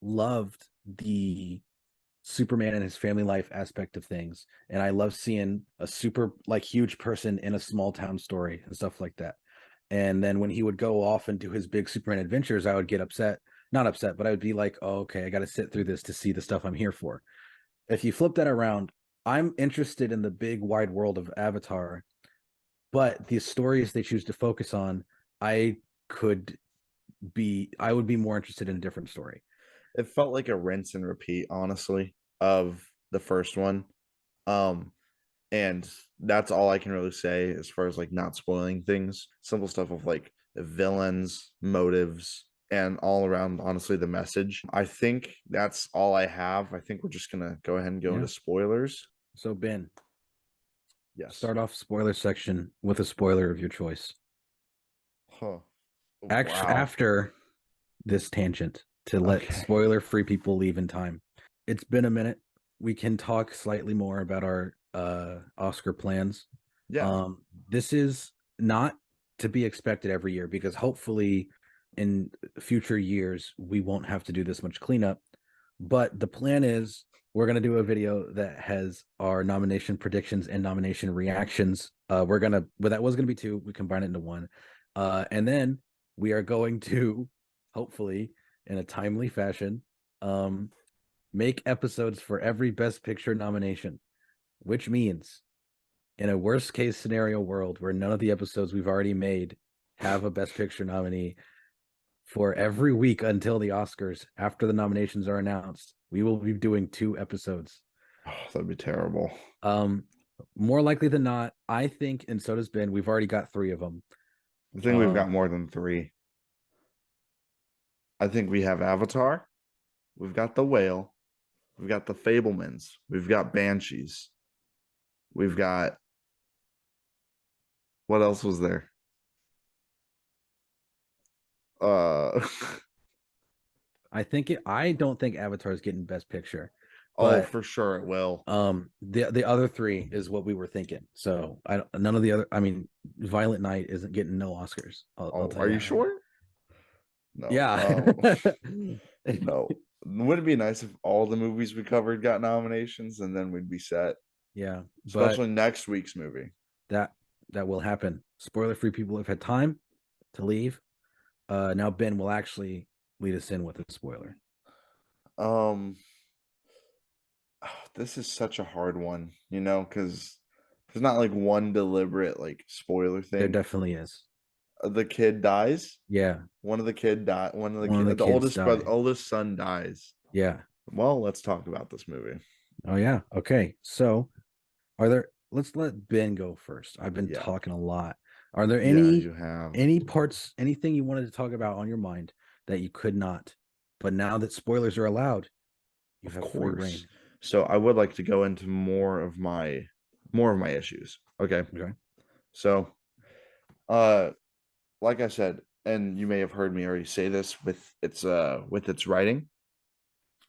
S2: loved the Superman and his family life aspect of things. And I love seeing a super like huge person in a small town story and stuff like that. And then when he would go off and do his big Superman adventures, I would get upset. Not upset, but I would be like, oh, okay, I got to sit through this to see the stuff I'm here for. If you flip that around, I'm interested in the big wide world of Avatar, but the stories they choose to focus on, I could I would be more interested in a different story.
S1: it felt like a rinse and repeat, honestly, of the first one. Um, and that's all I can really say as far as like not spoiling things. Simple stuff of like the villains, motives, and all around, honestly, the message. I think that's all I have. I think we're just gonna go ahead and go
S2: Yeah.
S1: into spoilers.
S2: So Ben,
S1: Yes.
S2: start off spoiler section with a spoiler of your choice.
S1: Huh.
S2: Actually,
S1: Wow.
S2: after this tangent to let
S1: Okay.
S2: spoiler free people leave in time. It's been a minute. We can talk slightly more about our Oscar plans.
S1: Yeah.
S2: This is not to be expected every year because hopefully in future years we won't have to do this much cleanup. But the plan is we're going to do a video that has our nomination predictions and nomination reactions. We're going to, well, that was going to be two. We combine it into one. And then we are going to hopefully in a timely fashion make episodes for every best picture nomination, which means in a worst case scenario world where none of the episodes we've already made have a best picture nominee, for every week until the Oscars after the nominations are announced, we will be doing two episodes.
S1: Oh, that'd be terrible.
S2: um More likely than not, I think, and so does Ben, we've already got three of them.
S1: I think we've got more than three. I think we have Avatar, we've got The Whale, we've got The Fablemans, we've got Banshees, we've got, what else was there? Uh
S2: I don't think Avatar is getting best picture,
S1: oh,
S2: but
S1: for sure it will.
S2: the other three is what we were thinking. So I don't, none of the other, I mean, Violent Night isn't getting no Oscars. I'll
S1: Oh,
S2: tell
S1: are
S2: you
S1: you
S2: that right now.
S1: sure? No.
S2: Yeah.
S1: No. Wouldn't it be nice if all the movies we covered got nominations and then we'd be set?
S2: Yeah, but
S1: Especially next week's movie.
S2: that that will happen. Spoiler free people have had time to leave. Now Ben will actually lead us in with a spoiler.
S1: Um this is such a hard one, because there's not like one deliberate like spoiler
S2: There
S1: thing.
S2: definitely is.
S1: The kid dies.
S2: Yeah,
S1: One of the kid die. One of the
S2: one of the
S1: kid, the
S2: kids
S1: oldest brother,
S2: die.
S1: oldest son dies.
S2: Yeah.
S1: Well, let's talk about this movie.
S2: Oh yeah. Okay. So are there? Let's let Ben go first. I've been
S1: Yeah,
S2: talking a lot. Are there
S1: yeah, you have.
S2: any parts, anything you wanted to talk about on your mind that you could not? But now that spoilers are allowed, you
S1: Of
S2: have free
S1: course.
S2: reign.
S1: So I would like to go into more of my issues. Okay.
S2: Okay.
S1: So, uh, like I said, and you may have heard me already say this with its writing.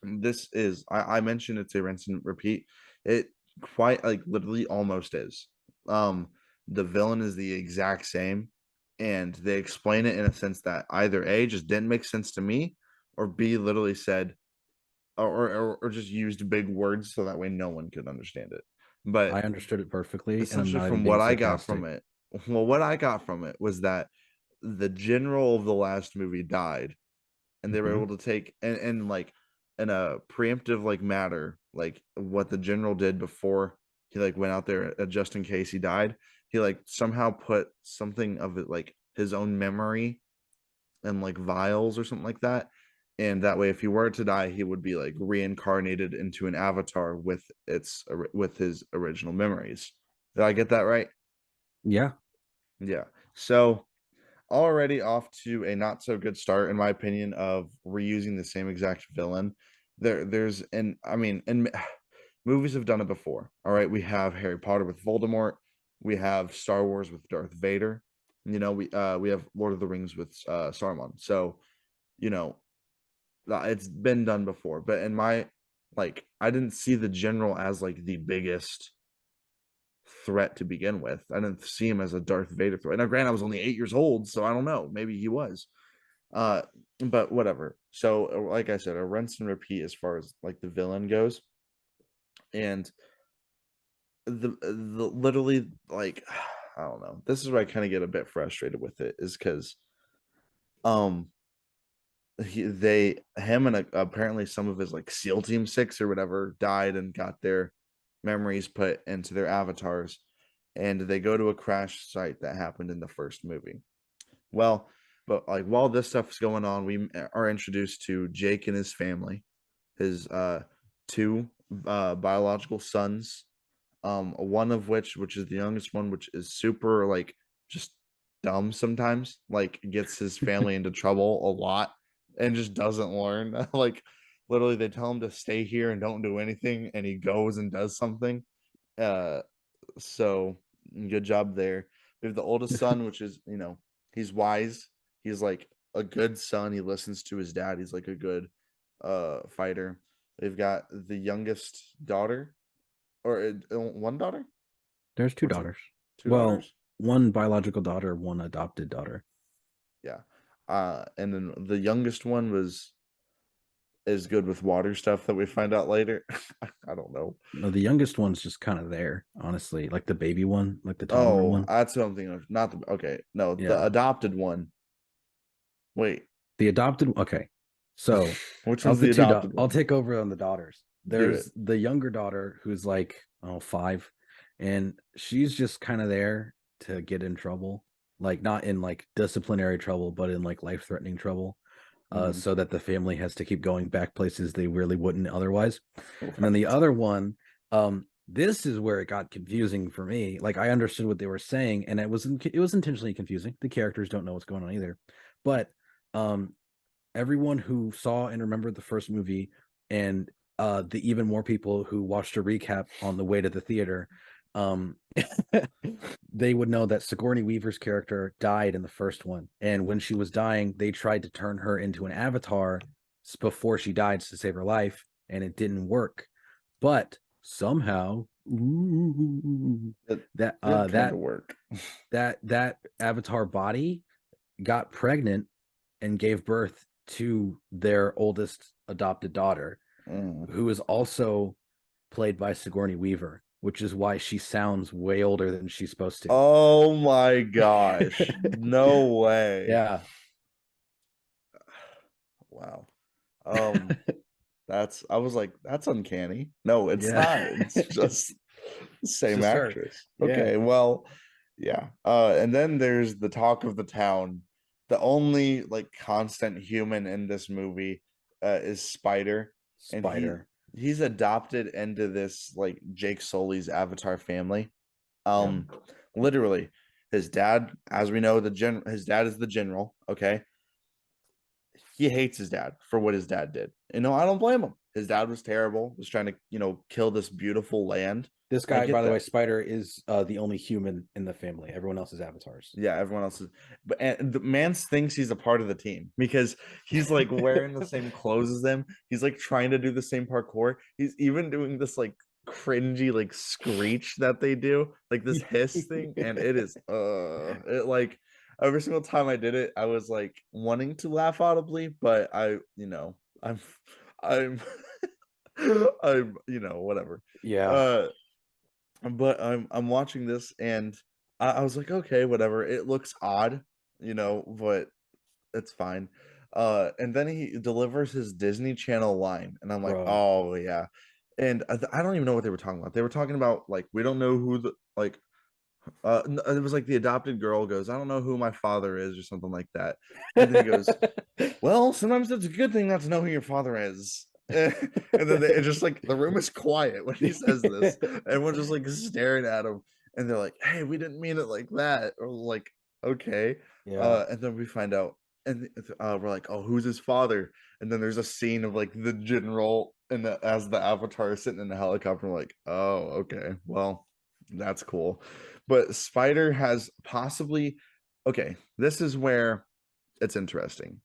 S1: This is I mentioned it's a rinse and repeat. It quite like literally almost is. Um, the villain is the exact same, and they explain it in a sense that either A just didn't make sense to me, or B literally said or just used big words so that way no one could understand it. But
S2: I understood it perfectly, and I'm
S1: essentially
S2: not even
S1: from
S2: being
S1: what I got
S2: sarcastic.
S1: from it, well, what I got from it was that the general of the last movie died, and they were
S2: Hmm.
S1: able to take and like in a preemptive like matter, like what the general did before he like went out there just in case he died. he like somehow put something of it like his own memory and like vials or something like that. And that way, if he were to die, he would be like reincarnated into an avatar with his original memories. Did I get that right?
S2: Yeah.
S1: Yeah. So already off to a not so good start, in my opinion, of reusing the same exact villain. There's and I mean, and movies have done it before. All right, we have Harry Potter with Voldemort. We have Star Wars with Darth Vader. We have Lord of the Rings with Saruman. So you know it's been done before. But in my I didn't see the general as like the biggest threat to begin with. I didn't see him as a Darth Vader threat. Now, granted, I was only 8 years old, so I don't know. Maybe he was. Uh, but whatever. So, like I said, a rinse and repeat as far as like the villain goes, and the literally like I don't know. This is where I kind of get a bit frustrated with it, is because um him and apparently some of his like SEAL Team 6 or whatever died and got their memories put into their avatars, and they go to a crash site that happened in the first movie. Well, but like while this stuff's going on, we are introduced to Jake and his family, his two biological sons, one of which is the youngest one, which is super like just dumb sometimes, like gets his family into trouble a lot and just doesn't learn. Like literally they tell him to stay here and don't do anything, and he goes and does something. uh so good job there. We have the oldest son, which is, he's wise. He's like a good son. He listens to his dad. He's like a good fighter. They've got the youngest daughter, or one daughter
S2: There's two
S1: or two
S2: daughters.
S1: two
S2: Well,
S1: daughters.
S2: one biological daughter, one adopted daughter.
S1: Yeah. And then the youngest one was is good with water stuff that we find out later. I don't know.
S2: No, the youngest one's just kind of there, honestly. Like the baby one, like the toddler
S1: Oh,
S2: one.
S1: that's what I'm thinking of. Not the okay. No, the
S2: Yeah.
S1: adopted one. Wait,
S2: The adopted, okay. So
S1: which
S2: of
S1: one's
S2: the
S1: the
S2: two,
S1: adopted
S2: I'll
S1: one?
S2: take over on the daughters.
S1: Do it.
S2: There's the younger daughter who's like, oh, 5, and she's just kind of there to get in trouble, like not in like disciplinary trouble, but in like life-threatening trouble,
S1: Mhm.
S2: so that the family has to keep going back places they really wouldn't otherwise. And then the
S1: Right.
S2: other one, this is where it got confusing for me. Like I understood what they were saying, and it was intentionally confusing. The characters don't know what's going on either, but um everyone who saw and remembered the first movie, and the even more people who watched a recap on the way to the theater, um, they would know that Sigourney Weaver's character died in the first one. And when she was dying, they tried to turn her into an avatar before she died to save her life, and it didn't work. But somehow,
S1: It
S2: that
S1: did kind of work.
S2: that avatar body got pregnant and gave birth to their oldest adopted daughter,
S1: Mm.
S2: who is also played by Sigourney Weaver, which is why she sounds way older than she's supposed to.
S1: Oh my gosh. No way.
S2: Yeah.
S1: Wow. Um, that's I was like, that's uncanny. No, it's
S2: Yeah.
S1: not. It's just the
S2: It's
S1: same
S2: just her.
S1: actress.
S2: Yeah.
S1: Okay, well, yeah. And then there's the talk of the town. The only like constant human in this movie is Spider, and
S2: Spider.
S1: he's adopted into this like Jake Sully's Avatar family.
S2: Yeah.
S1: Um, Literally, his dad, as we know, his dad is the general. Okay, he hates his dad for what his dad did. I don't blame him. His dad was terrible, was trying to, kill this beautiful land.
S2: This
S1: I
S2: guy, by
S1: get
S2: the way,
S1: that.
S2: Spider, is the only human in the family. Everyone else is avatars.
S1: Yeah, everyone else is, but and the man thinks he's a part of the team because he's like wearing the same clothes as them. He's like trying to do the same parkour. He's even doing this like cringy like screech that they do, like this hiss thing, and it is it like every single time I did it, I was like wanting to laugh audibly, but I'm I'm I'm whatever.
S2: Yeah.
S1: Uh but I'm watching this, and I was like, okay, whatever. It looks odd, but it's fine. And then he delivers his Disney Channel line, and I'm like,
S2: Bro.
S1: oh yeah. And I don't even know what they were talking about. They were talking about like we don't know It was like the adopted girl goes, I don't know who my father is, or something like that. And then he goes, well, sometimes it's a good thing not to know who your father is. And then it's just like the room is quiet when he says this. Everyone's just like staring at him, and they're like, "Hey, we didn't mean it like that," or like, "Okay."
S2: Yeah.
S1: And then we find out, and we're like, "Oh, who's his father?" And then there's a scene of like the general and as the Avatar is sitting in the helicopter. We're like, "Oh, okay, well, that's cool." But Spider has possibly, okay, this is where it's interesting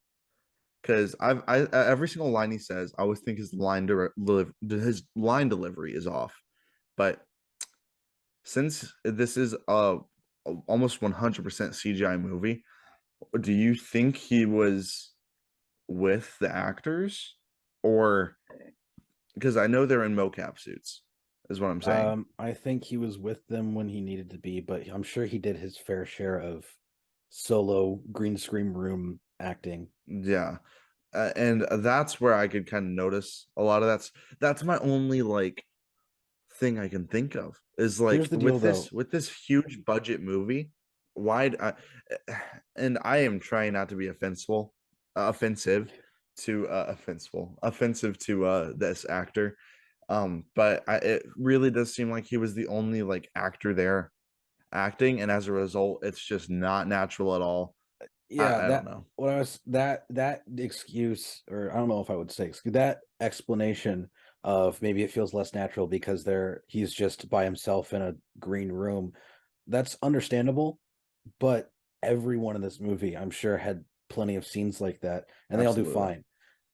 S1: because every single line he says, I always think his line delivery is off. But since this is a almost 100% CGI movie, do you think he was with the actors, or because I know they're in mocap suits, is what I'm saying.
S2: I think he was with them when he needed to be, but I'm sure he did his fair share of solo green screen room acting.
S1: Yeah. And that's where I could kind of notice a lot of that's my only like thing I can think of is
S2: Here's
S1: like
S2: the deal, though.
S1: with this huge budget movie, why and I am trying not to be offensive to this actor. But it really does seem like he was the only like actor there acting, and as a result, it's just not natural at all.
S2: Yeah,
S1: I don't know.
S2: that excuse, or I don't know if I would say excuse, that explanation of maybe it feels less natural because he's just by himself in a green room. That's understandable, but everyone in this movie, I'm sure, had plenty of scenes like that, and they all do
S1: Absolutely.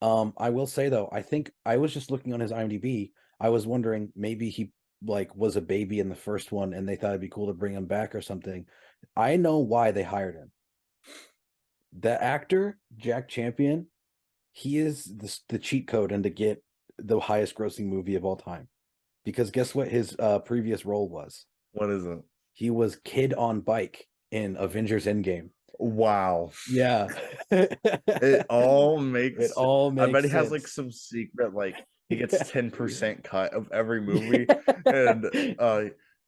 S2: fine. I will say though, I think I was just looking on his IMDb. I was wondering maybe he like was a baby in the first one, and they thought it'd be cool to bring him back or something. I know why they hired him. The actor Jack Champion, he is the cheat code and to get the highest grossing movie of all time. Because guess what his previous role was?
S1: What is it?
S2: He was Kid on Bike in Avengers Endgame.
S1: Wow.
S2: Yeah.
S1: It all
S2: It
S1: makes
S2: all
S1: I
S2: makes
S1: bet he has like
S2: sense.
S1: some secret like he gets
S2: Yeah.
S1: 10% cut of every movie, and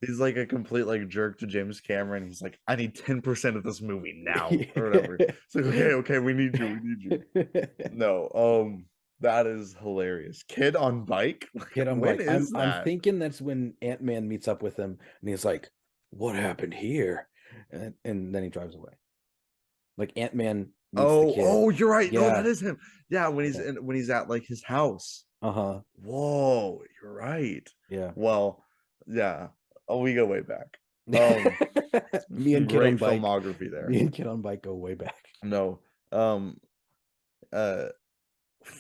S1: he's like a complete like jerk to James Cameron. He's like, I need 10% of this movie now or whatever. It's like, okay, we need you. No, that is hilarious. Kid on bike? Like,
S2: Kid on
S1: when
S2: Bike. I'm
S1: is
S2: I'm
S1: that?
S2: thinking that's when Ant-Man meets up with him and he's like, "What happened here?" And then he drives away. Like Ant-Man meets the kid.
S1: You're right. No, that
S2: Yeah.
S1: is him. Yeah,
S2: Yeah.
S1: when he's at like his house.
S2: Uh-huh.
S1: Whoa, you're right.
S2: Yeah.
S1: Well, yeah. Oh, we go way back. Um,
S2: Me and Kid on
S1: Great
S2: Bike.
S1: filmography
S2: Me
S1: there.
S2: and Kid on Bike go way back.
S1: No. Um, uh,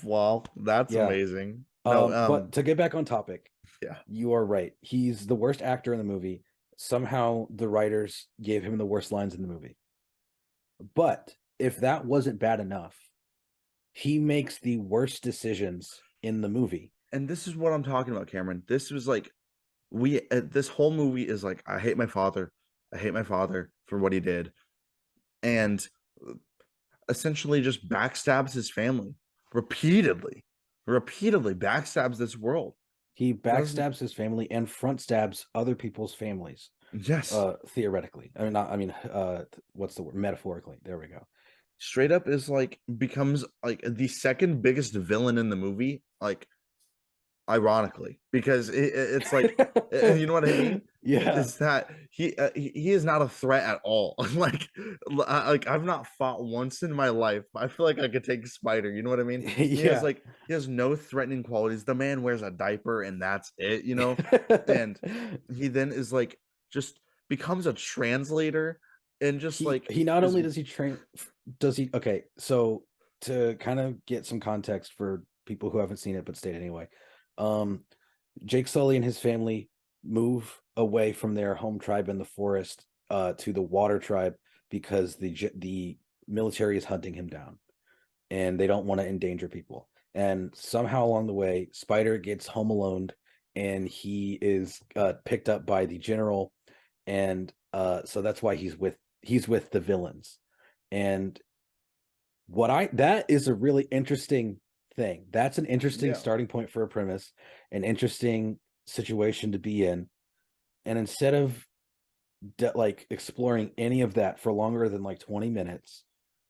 S1: well, that's
S2: Yeah.
S1: amazing. No,
S2: But to get back on topic,
S1: yeah.
S2: you are right. He's the worst actor in the movie. Somehow the writers gave him the worst lines in the movie. But if that wasn't bad enough, he makes the worst decisions in the movie.
S1: And this is what I'm talking about, Cameron. This was like this whole movie is like I hate my father. I hate my father for what he did, and essentially just backstabs his family repeatedly, repeatedly backstabs this world.
S2: He
S1: Doesn't
S2: backstabs his family and front stabs other people's families.
S1: Yes,
S2: Theoretically. I mean not I mean what's the word? Metaphorically. There we go.
S1: straight up is like becomes like the second biggest villain in the movie, like ironically, because it's like, and you know what I mean,
S2: Yeah.
S1: is that he is not a threat at all. Like I've not fought once in my life. I feel like I could take Spider. You know what I mean?
S2: Yeah.
S1: He has no threatening qualities. The man wears a diaper and that's it. You know, and he then is like just becomes a translator and just like
S2: he not
S1: is
S2: only does he train, does he okay, so to kind of get some context for people who haven't seen it but stayed anyway. um Jake Sully and his family move away from their home tribe in the forest to the water tribe because the military is hunting him down and they don't want to endanger people. And somehow along the way, Spider gets home alone and he is picked up by the general, and so that's why he's with the villains. And that is a really interesting thing. That's an interesting
S1: yeah.
S2: starting point for a premise, an interesting situation to be in. And instead of like exploring any of that for longer than like 20 minutes.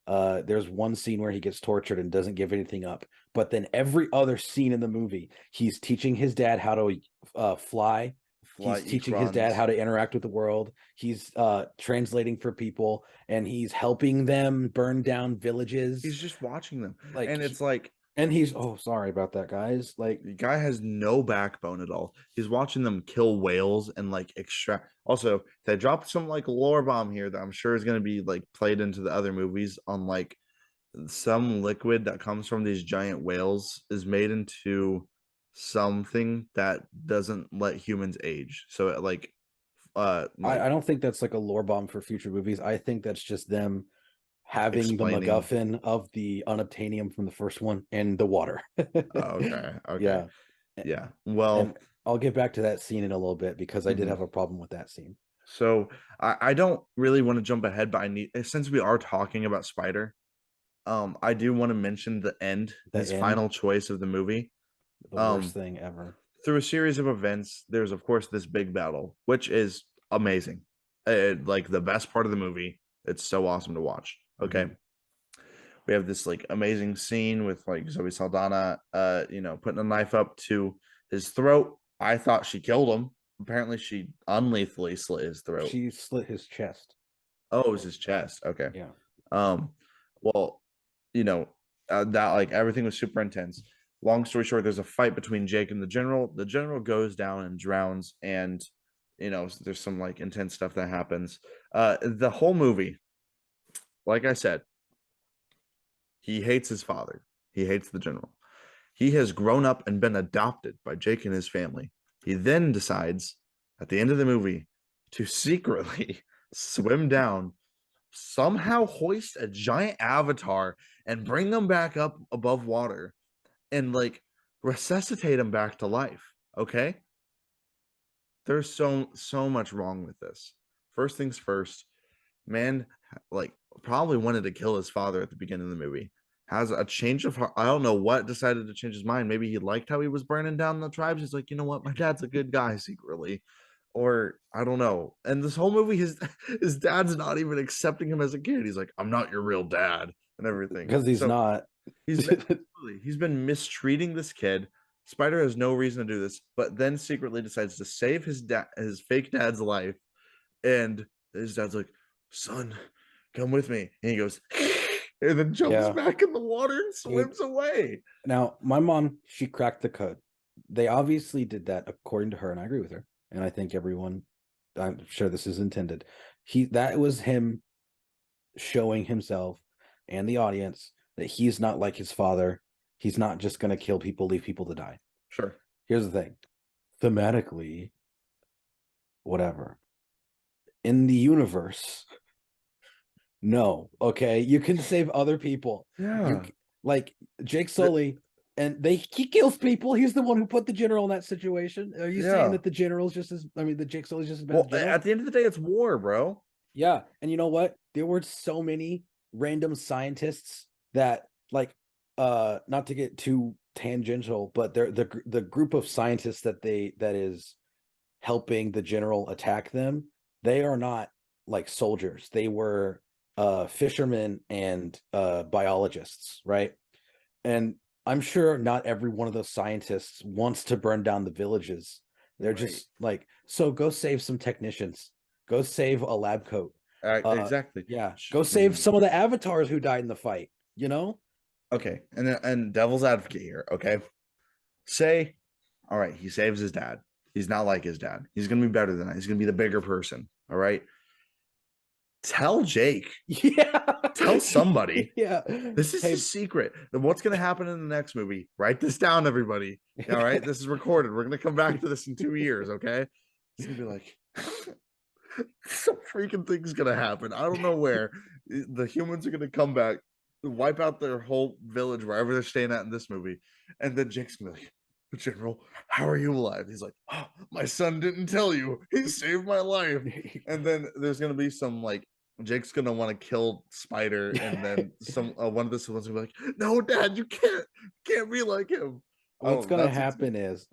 S2: There's one scene where he gets tortured and doesn't give anything up, but then every other scene in the movie, he's teaching his dad how to fly. He's teaching his dad how to interact with the world. He's translating for people, and he's helping them burn down villages.
S1: He's just watching them,
S2: Like,
S1: and it's like,
S2: and he's sorry about that, guys. Like,
S1: the guy has no backbone at all. He's watching them kill whales and like extract. Also, they dropped some like lore bomb here that I'm sure is going to be like played into the other movies on like some liquid that comes from these giant whales is made into something that doesn't let humans age. So it
S2: I don't think that's like a lore bomb for future movies. I think that's just them having the
S1: explaining.
S2: MacGuffin of the unobtainium from the first one and the water.
S1: Okay.
S2: Yeah.
S1: Yeah. Well,
S2: and I'll get back to that scene in a little bit because I did have a problem with that scene.
S1: So I don't really want to jump ahead, but I need, since we are talking about Spider, I do want to mention the end, his final choice of the movie.
S2: The worst thing ever.
S1: Through a series of events, there's of course this big battle, which is amazing. Like the best part of the movie. It's so awesome to watch. Okay. We have this like amazing scene with like Zoe Saldana putting a knife up to his throat. I thought she killed him. Apparently she unlethally slit his throat.
S2: She slit his chest.
S1: Oh, it was his chest. Okay.
S2: Yeah.
S1: Well, that like everything was super intense. Long story short, there's a fight between Jake and the general. The general goes down and drowns, and there's some like intense stuff that happens. The whole movie, like I said, he hates his father. He hates the general. He has grown up and been adopted by Jake and his family. He then decides at the end of the movie to secretly swim down, somehow hoist a giant avatar and bring them back up above water and like resuscitate them back to life. Okay. There's so much wrong with this. First things first, man, like probably wanted to kill his father at the beginning of the movie. Has a change of heart. I don't know what decided to change his mind. Maybe he liked how he was burning down the tribes. He's like, you know what, my dad's a good guy secretly, or I don't know. And this whole movie, his dad's not even accepting him as a kid. He's like, I'm not your real dad and everything
S2: because he's not.
S1: He's been mistreating this kid. Spider has no reason to do this, but then secretly decides to save his fake dad's life. And his dad's like, son, come with me. And he goes, and then jumps back in the water and swims away.
S2: Now, my mom, she cracked the code. They obviously did that according to her, and I agree with her. And I think everyone, I'm sure this is intended. That was him showing himself and the audience that he's not like his father. He's not just going to kill people, leave people to die.
S1: Sure.
S2: Here's the thing. Thematically, whatever. In the universe, no. Okay. You can save other people.
S1: Yeah.
S2: Like Jake Sully, and he kills people. He's the one who put the general in that situation. Are you saying that the general's just as, the Jake Sully's just as bad?
S1: Well, at the end of the day, it's war, bro.
S2: Yeah. And you know what? There were so many random scientists that not to get too tangential, but they're the group of scientists that is helping the general attack them. They are not like soldiers. They were fishermen and biologists, right? And I'm sure not every one of those scientists wants to burn down the villages. They're just like, so go save some technicians. Go save a lab coat.
S1: Exactly.
S2: Yeah. Go save some of the avatars who died in the fight,
S1: Okay. And devil's advocate here, okay? Say, all right, he saves his dad. He's not like his dad. He's going to be better than that. He's going to be the bigger person, all right? Tell Jake.
S2: Yeah.
S1: Tell somebody.
S2: Yeah.
S1: This is a secret. What's going to happen in the next movie? Write this down, everybody. All right? This is recorded. We're going to come back to this in 2 years, okay? It's going to be like, some freaking thing's going to happen. I don't know where. The humans are going to come back, wipe out their whole village, wherever they're staying at in this movie. And then Jake's going to be like, General, how are you alive? He's like, oh, my son didn't tell you. He saved my life. And then there's going to be some like, Jake's gonna want to kill Spider, and then one of the siblings will be like, "No, Dad, you can't be like him."
S2: What's gonna happen is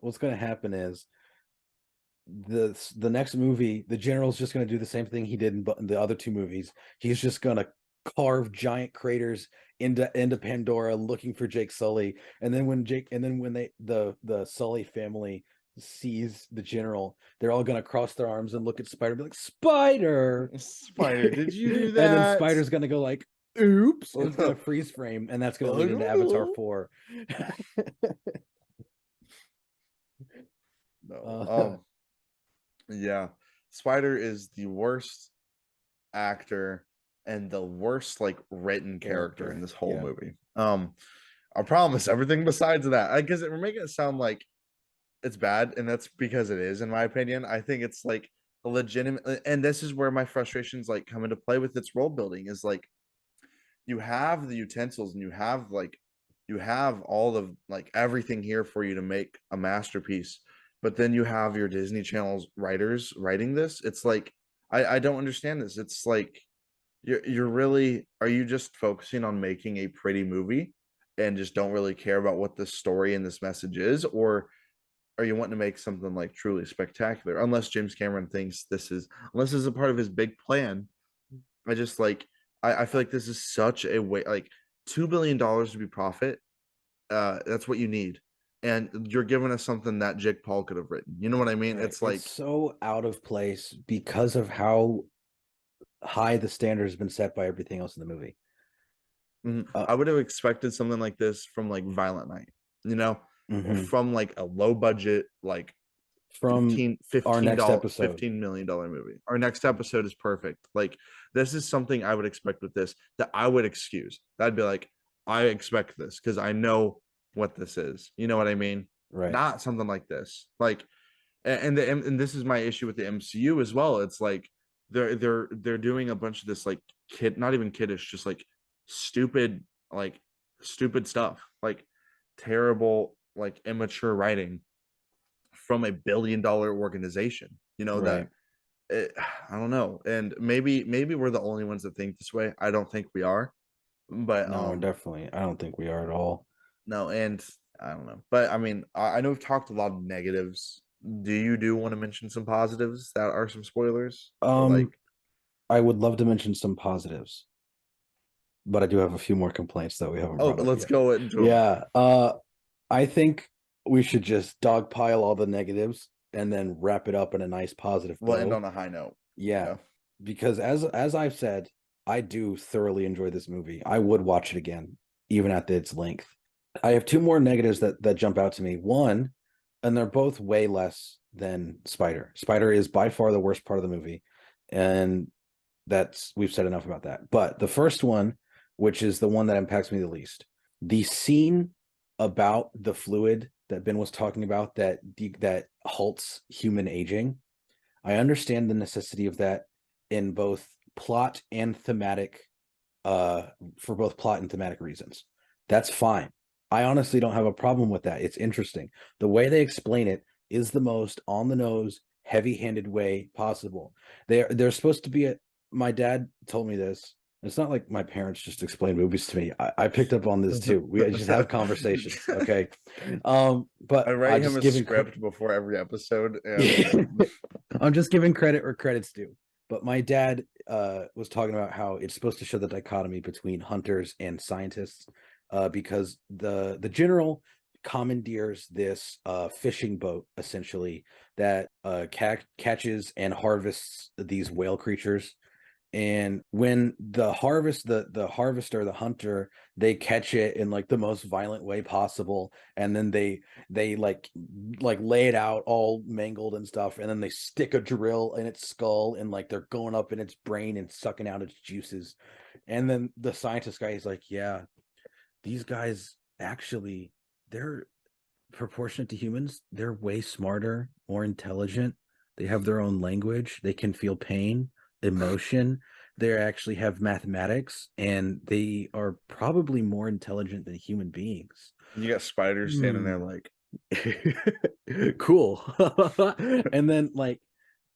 S2: the next movie, the general's just going to do the same thing he did in the other two movies. He's just going to carve giant craters into Pandora looking for Jake Sully. And then when the Sully family sees the general, they're all going to cross their arms and look at Spider and be like, Spider,
S1: Spider, did you do
S2: and then
S1: that?
S2: Spider's going to go like, oops, and it's going to freeze frame, and that's going to lead into Avatar 4.
S1: No. Yeah. Spider is the worst actor and the worst like written character in this whole movie. I promise everything besides that. I guess we're making it sound like it's bad, and that's because it is, in my opinion. I think it's like a legitimate, and this is where my frustrations like come into play with its world building is like you have the utensils and you have all of like everything here for you to make a masterpiece, but then you have your Disney Channel's writers writing this. It's like I don't understand this. It's like you're really, are you just focusing on making a pretty movie and just don't really care about what the story and this message is, or are you wanting to make something like truly spectacular? Unless James Cameron thinks unless this is a part of his big plan. I just like I feel like this is such a way, like $2 billion to be profit. That's what you need. And you're giving us something that Jake Paul could have written. You know what I mean?
S2: Right.
S1: It's like
S2: it's so out of place because of how high the standard has been set by everything else in the movie.
S1: I would have expected something like this from like Violent Night, you know, or
S2: Mm-hmm.
S1: from like a low budget, like
S2: From our next episode,
S1: $15 million movie. Our next episode is perfect. Like this is something I would expect with this that I would excuse. That'd be like, I expect this because I know what this is. You know what I mean?
S2: right?
S1: Not something like this. Like, and this is my issue with the MCU as well. It's like they're doing a bunch of this like not even kiddish, just stupid, like stupid stuff, like terrible, like immature writing from a $1 billion organization, you know,
S2: Right.
S1: that I don't know. And maybe we're the only ones that think this way. I don't think we are, but
S2: No, definitely. I don't think we are at all.
S1: no, and I don't know. But I mean, I know we've talked a lot of negatives. Do want to mention some positives that are some spoilers? Or like,
S2: I would love to mention some positives, but I do have a few more complaints that we haven't
S1: oh,
S2: brought up
S1: let's
S2: yet.
S1: go into them.
S2: Yeah. I think we should just dogpile all the negatives and then wrap it up in a nice positive
S1: We'll end
S2: bow.
S1: on a high note.
S2: Yeah.
S1: Yeah.
S2: Because as I've said, I do thoroughly enjoy this movie. I would watch it again, even at its length. I have two more negatives that jump out to me. One, and they're both way less than Spider. Spider is by far the worst part of the movie, and we've said enough about that. But the first one, which is the one that impacts me the least, the scene about the fluid that Ben was talking about that halts human aging. I understand the necessity of that in both plot and thematic, for both plot and thematic reasons. That's fine. I honestly don't have a problem with that. It's interesting. The way they explain it is the most on the nose, heavy-handed way possible. They're supposed to be my dad told me this. It's not like my parents just explain movies to me. I picked up on this too. We just have conversations. Okay. But
S1: I
S2: I
S1: write him
S2: just
S1: a script before every episode, and
S2: I'm just giving credit where credit's due. But my dad was talking about how it's supposed to show the dichotomy between hunters and scientists, because the general commandeers this fishing boat essentially that catches and harvests these whale creatures. And when the harvester, the hunter, they catch it in like the most violent way possible, and then they lay it out all mangled and stuff, and then they stick a drill in its skull, and like they're going up in its brain and sucking out its juices. And then the scientist guy is like, yeah, these guys actually, they're proportionate to humans. They're way smarter, more intelligent. They have their own language. They can feel pain, emotion. They actually have mathematics, and they are probably more intelligent than human beings.
S1: you got spiders standing there like,
S2: Cool. And then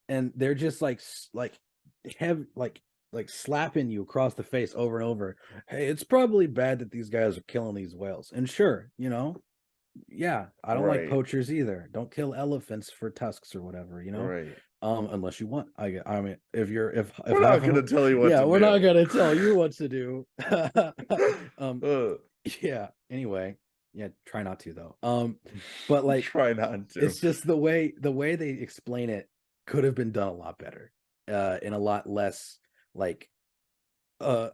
S2: and they're just have slapping you across the face over and over. Hey, it's probably bad that these guys are killing these whales. And sure, Yeah, I don't like
S1: Right.
S2: poachers either. Don't kill elephants for tusks or whatever,
S1: Right.
S2: unless you want. I mean, if
S1: We're
S2: half
S1: not
S2: of
S1: gonna
S2: them,
S1: tell you what
S2: yeah,
S1: to
S2: we're not
S1: do.
S2: gonna tell you what to do. um,
S1: uh,
S2: yeah. Anyway, yeah, try not to though. But like,
S1: Try not to.
S2: it's just the way they explain it could have been done a lot better, and a lot less like, uh,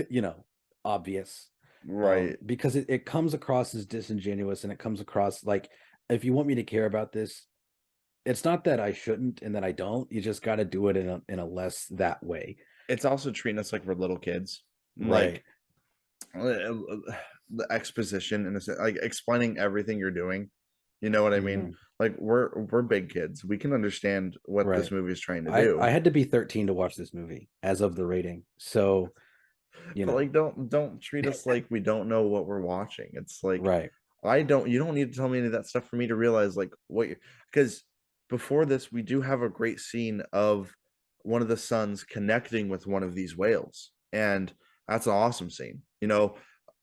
S2: you know, obvious,
S1: Right.
S2: because it comes across as disingenuous, and it comes across like, if you want me to care about this, it's not that I shouldn't and that I don't. You just got to do it in a less that way.
S1: It's also treating us like we're little kids.
S2: Right.
S1: Like the exposition and like explaining everything you're doing. You know what I mean?
S2: Mhm.
S1: Like we're big kids. We can understand what this
S2: Right.
S1: movie is trying to
S2: I
S1: do.
S2: had to be 13 to watch this movie as of the rating. So, you
S1: But
S2: know,
S1: like don't treat us like we don't know what we're watching. It's like
S2: right.
S1: you don't need to tell me any of that stuff for me to realize like what you because before this we do have a great scene of one of the sons connecting with one of these whales. And that's an awesome scene.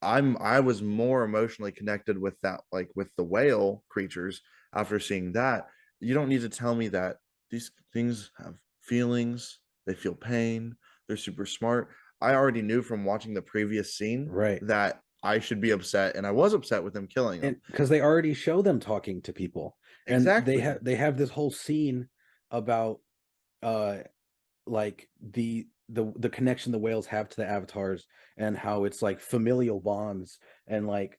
S1: I was more emotionally connected with that, like with the whale creatures after seeing that. You don't need to tell me that these things have feelings, they feel pain, they're super smart. I already knew from watching the previous scene
S2: Right.
S1: that I should be upset, and I was upset with him killing
S2: And
S1: them.
S2: because they already show them talking to people, and
S1: Exactly.
S2: they have this whole scene about, uh like, the connection the whales have to the avatars, and how it's like familial bonds, and like,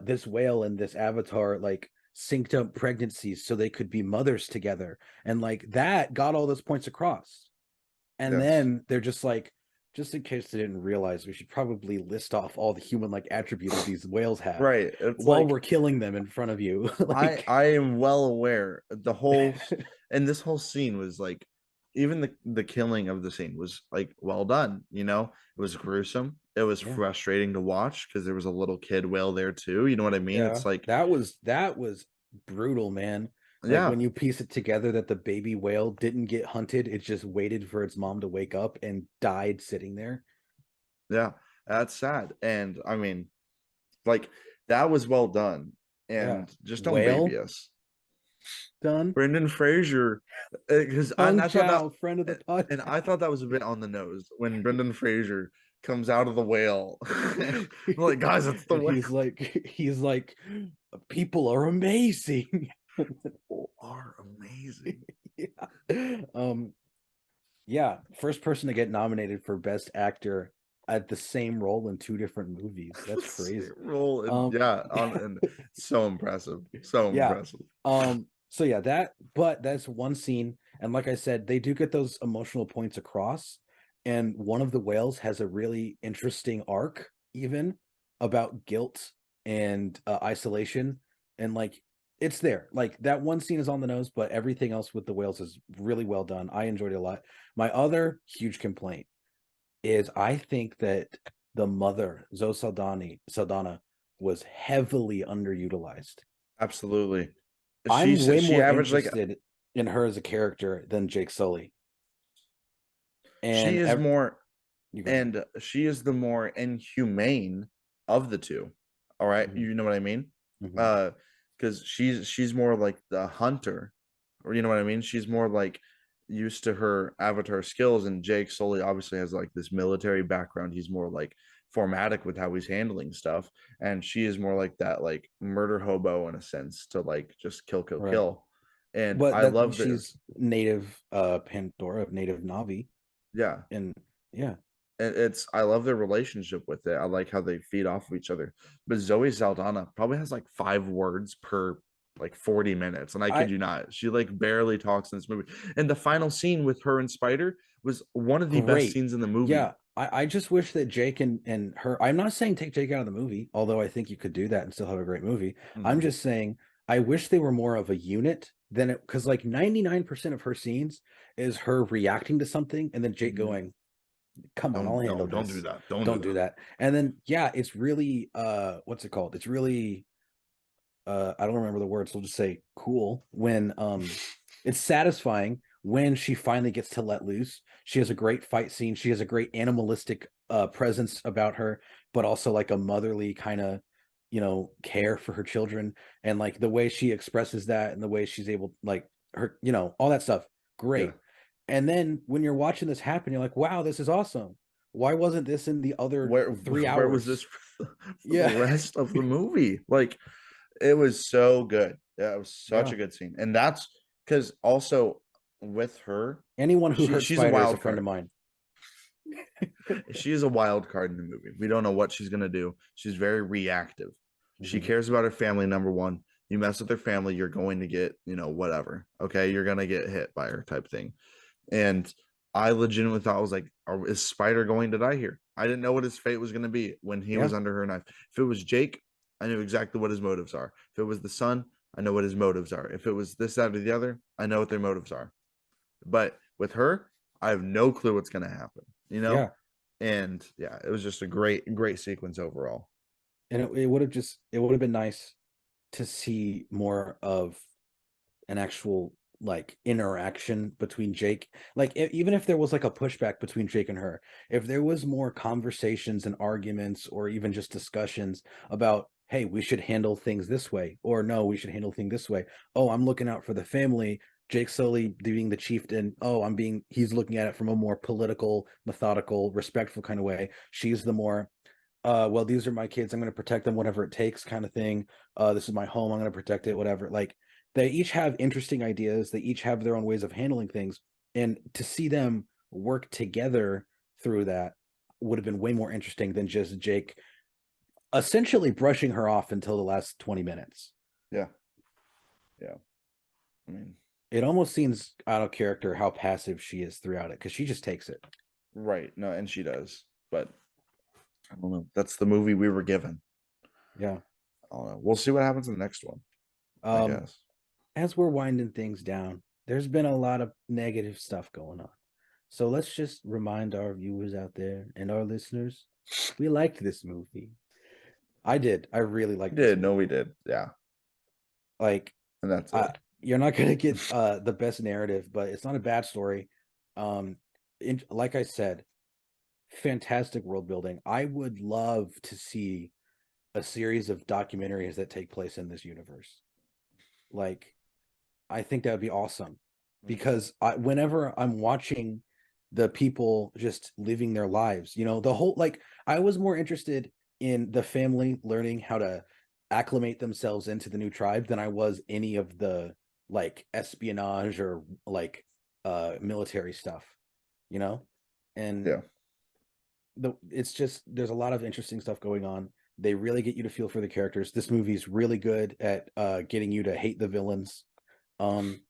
S2: this whale and this avatar like synced up pregnancies so they could be mothers together, and like that got all those points across. And
S1: Yes.
S2: then they're just like, just in case they didn't realize, we should probably list off all the human like attributes these whales have
S1: Right. It's
S2: while
S1: like
S2: we're killing them in front of you.
S1: I
S2: Like,
S1: I am well aware and this whole scene was like even the killing of the scene was like well done. It was gruesome. It was
S2: yeah.
S1: frustrating to watch because there was a little kid whale there too. You know what I mean?
S2: Yeah,
S1: It's like
S2: that was brutal, man. Like,
S1: yeah,
S2: when you piece it together that the baby whale didn't get hunted, it just waited for its mom to wake up and died sitting there.
S1: yeah, that's sad. And I mean, like that was well done.
S2: Yeah.
S1: And just don't baby
S2: Whale
S1: us.
S2: done.
S1: Brendan Fraser, because
S2: Hung
S1: I thought that,
S2: Chow, friend of the
S1: and
S2: podcast.
S1: I thought that was a bit on the nose when Brendan Fraser comes out of the whale. I'm like, guys, it's the
S2: And
S1: whale.
S2: he's like, people are amazing.
S1: People are amazing.
S2: Yeah. Yeah, first person to get nominated for best actor at the same role in two different movies. That's crazy.
S1: Same role, and
S2: Um,
S1: yeah, and so impressive, so
S2: yeah.
S1: impressive.
S2: So yeah, but that's one scene, and like I said, they do get those emotional points across, and one of the whales has a really interesting arc, even about guilt and, isolation, and like, it's there. Like, that one scene is on the nose, but everything else with the whales is really well done. I enjoyed it a lot. My other huge complaint is, I think that the mother, Saldana, was heavily underutilized.
S1: Absolutely.
S2: I'm way
S1: She
S2: more
S1: averaged like
S2: interested in her as a character than Jake Sully.
S1: she
S2: And
S1: is more,
S2: you go ahead.
S1: and she is the more inhumane of the two. All right,
S2: Mhm,
S1: you know what I mean?
S2: mhm.
S1: Uh, because she's more like the hunter, or you know what I mean? She's more like used to her avatar skills, and Jake Sully obviously has like this military background. He's more like formatic with how he's handling stuff, and she is more like that, like murder hobo in a sense, to like just kill, kill,
S2: Right.
S1: kill. And
S2: But
S1: I
S2: that
S1: love the
S2: she's native, Pandora, native Navi.
S1: yeah,
S2: And yeah.
S1: it's I love their relationship with it. I like how they feed off of each other. But Zoe Saldana probably has like 5 words per like 40 minutes. And I kid
S2: I
S1: you not, she like barely talks in this movie. And the final scene with her and Spider was one of the best
S2: Great.
S1: scenes in the movie.
S2: Yeah. I just wish that Jake and her, I'm not saying take Jake out of the movie, although I think you could do that and still have a great movie. I'm
S1: Mhm.
S2: just saying I wish they were more of a unit than it, because like 99% of her scenes is her reacting to something and then Jake
S1: Mhm.
S2: going, come on, I'll
S1: Don't
S2: handle
S1: no, don't do
S2: this.
S1: that. Don't do
S2: Don't do
S1: that.
S2: that. And then yeah, it's really, what's it called? It's really, I don't remember the words, so we'll just say cool, when it's satisfying when she finally gets to let loose. She has a great fight scene. She has a great animalistic presence about her, but also like a motherly kind of care for her children, and like the way she expresses that and the way she's able, like her, all that stuff.
S1: Yeah.
S2: Great. And then when you're watching this happen, you're like, wow, this is awesome. Why wasn't this in the other
S1: Where
S2: 3
S1: where was this
S2: hours?
S1: for the
S2: Yeah.
S1: rest of the movie? Like, it was so good. Yeah, it was such
S2: Yeah.
S1: a good scene. And that's because also with her,
S2: Anyone who heard
S1: she's a
S2: Spider is a
S1: wild
S2: friend of
S1: card.
S2: mine.
S1: She is a wild card in the movie. We don't know what she's gonna do. She's very reactive. She
S2: Mhm.
S1: cares about her family, number one. You mess with her family, you're going to get, whatever. Okay, you're gonna get hit by her type thing. And I legitimately thought, I was like, is Spider going to die here? I didn't know what his fate was gonna be when he
S2: Yeah.
S1: was under her knife. If it was Jake, I knew exactly what his motives are. If it was the son, I know what his motives are. If it was this, that, or the other, I know what their motives are. But with her, I have no clue what's gonna happen, you know?
S2: Yeah.
S1: And yeah, it was just a great sequence overall.
S2: And it would have been nice to see more of an actual like interaction between Jake. Like even if there was like a pushback between Jake and her, if there was more conversations and arguments or even just discussions about, hey, we should handle things this way, or no, we should handle things this way. Oh, I'm looking out for the family. Jake solely being the chieftain. Oh, he's looking at it from a more political, methodical, respectful kind of way. She's the more well, these are my kids, I'm going to protect them whatever it takes kind of thing. This is my home, I'm going to protect it, whatever. Like they each have interesting ideas, they each have their own ways of handling things, and to see them work together through that would have been way more interesting than just Jake essentially brushing her off until the last 20 minutes.
S1: Yeah, yeah. I mean,
S2: It almost seems out of character how passive she is throughout it, because she just takes it.
S1: right. No, and she does. But I don't know. That's the movie we were given.
S2: Yeah.
S1: I don't know. We'll see what happens in the next one, I
S2: um
S1: guess.
S2: as we're winding things down, there's been a lot of negative stuff going on. So let's just remind our viewers out there and our listeners, we liked this movie. I did. I really
S1: We
S2: liked this
S1: did. No,
S2: movie.
S1: we did. Yeah.
S2: Like,
S1: And that's it.
S2: you're not gonna get the best narrative, but it's not a bad story. Like I said, fantastic world building. I would love to see a series of documentaries that take place in this universe. Like, I think that would be awesome,
S1: Mhm.
S2: because whenever I'm watching the people just living their lives, the whole, like, I was more interested in the family learning how to acclimate themselves into the new tribe than I was any of the like espionage or like military stuff, you know? And
S1: Yeah.
S2: it's just, there's a lot of interesting stuff going on. They really get you to feel for the characters. This movie's really good at getting you to hate the villains. Um,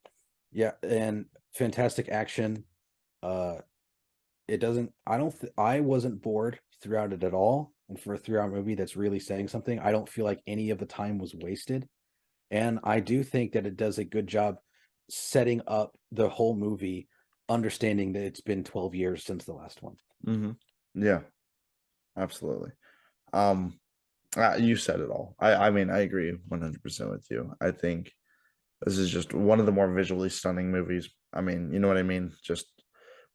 S2: yeah, and fantastic action. Uh, it doesn't. I wasn't bored throughout it at all. And for a 3 hour movie, that's really saying something. I don't feel like any of the time was wasted. And I do think that it does a good job setting up the whole movie, understanding that it's been 12 years since the last one.
S1: Hmm. Yeah. Absolutely. Um, you said it all. I mean, I agree 100% with you. I think this is just one of the more visually stunning movies. I mean, you know what I mean? Just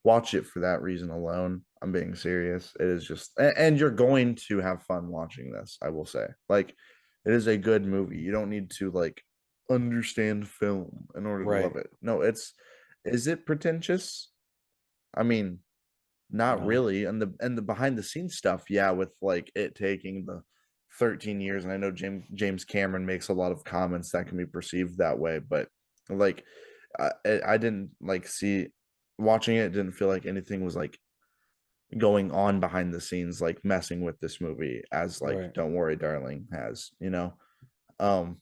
S1: watch it for that reason alone. I'm being serious. It is just, and you're going to have fun watching this, I will say. Like, it is a good movie. You don't need to like understand film in order to love
S2: Right.
S1: it. No, is it pretentious? I mean, not
S2: No.
S1: really. And the behind the scenes stuff, yeah, with like it taking the 13 years, and I know James Cameron makes a lot of comments that can be perceived that way, but like I didn't like see watching it didn't feel like anything was like going on behind the scenes like messing with this movie as like
S2: Right.
S1: Don't Worry Darling has. Um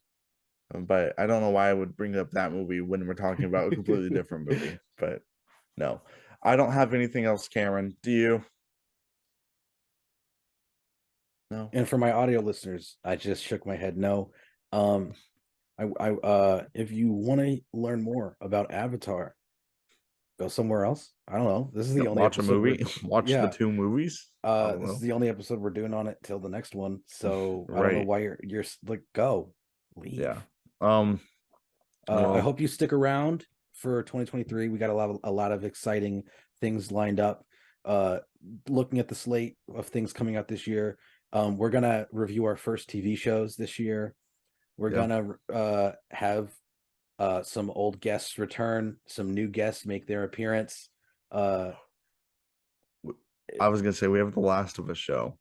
S1: but I don't know why I would bring up that movie when we're talking about a completely different movie, but no. I don't have anything else, Cameron. Do you? No.
S2: And for my audio listeners, I just shook my head no. Um, if you want to learn more about Avatar, go somewhere else. I don't know. This is the only
S1: Watch a
S2: episode we're,
S1: movie, watch the
S2: yeah.
S1: two movies. I don't
S2: This is
S1: know.
S2: the only episode we're doing on it till the next one. So I don't know
S1: Right.
S2: why you're like, go, leave.
S1: Yeah. Um,
S2: I
S1: well,
S2: hope you stick around for 2023. We got a lot of exciting things lined up. Uh, Looking at the slate of things coming out this year, We're gonna review our first TV shows this year. We're
S1: Yeah.
S2: gonna have some old guests return, some new guests make their appearance.
S1: I was gonna say we have the Last of Us show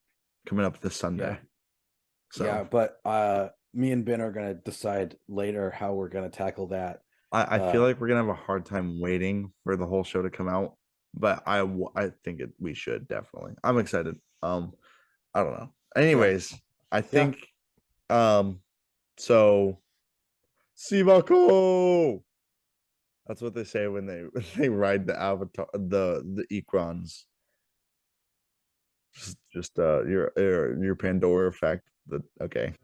S1: coming up this Sunday.
S2: Yeah,
S1: So
S2: yeah, but me and Ben are gonna decide later how we're gonna tackle that.
S1: I feel
S2: Uh,
S1: like we're gonna have a hard time waiting for the whole show to come out, but I think we should definitely. I'm excited. I don't know.
S2: yeah,
S1: Anyways, I
S2: yeah.
S1: think so Sivako. That's what they say when they when they ride the avatar the Ekrons. Just your Pandora effect. The okay.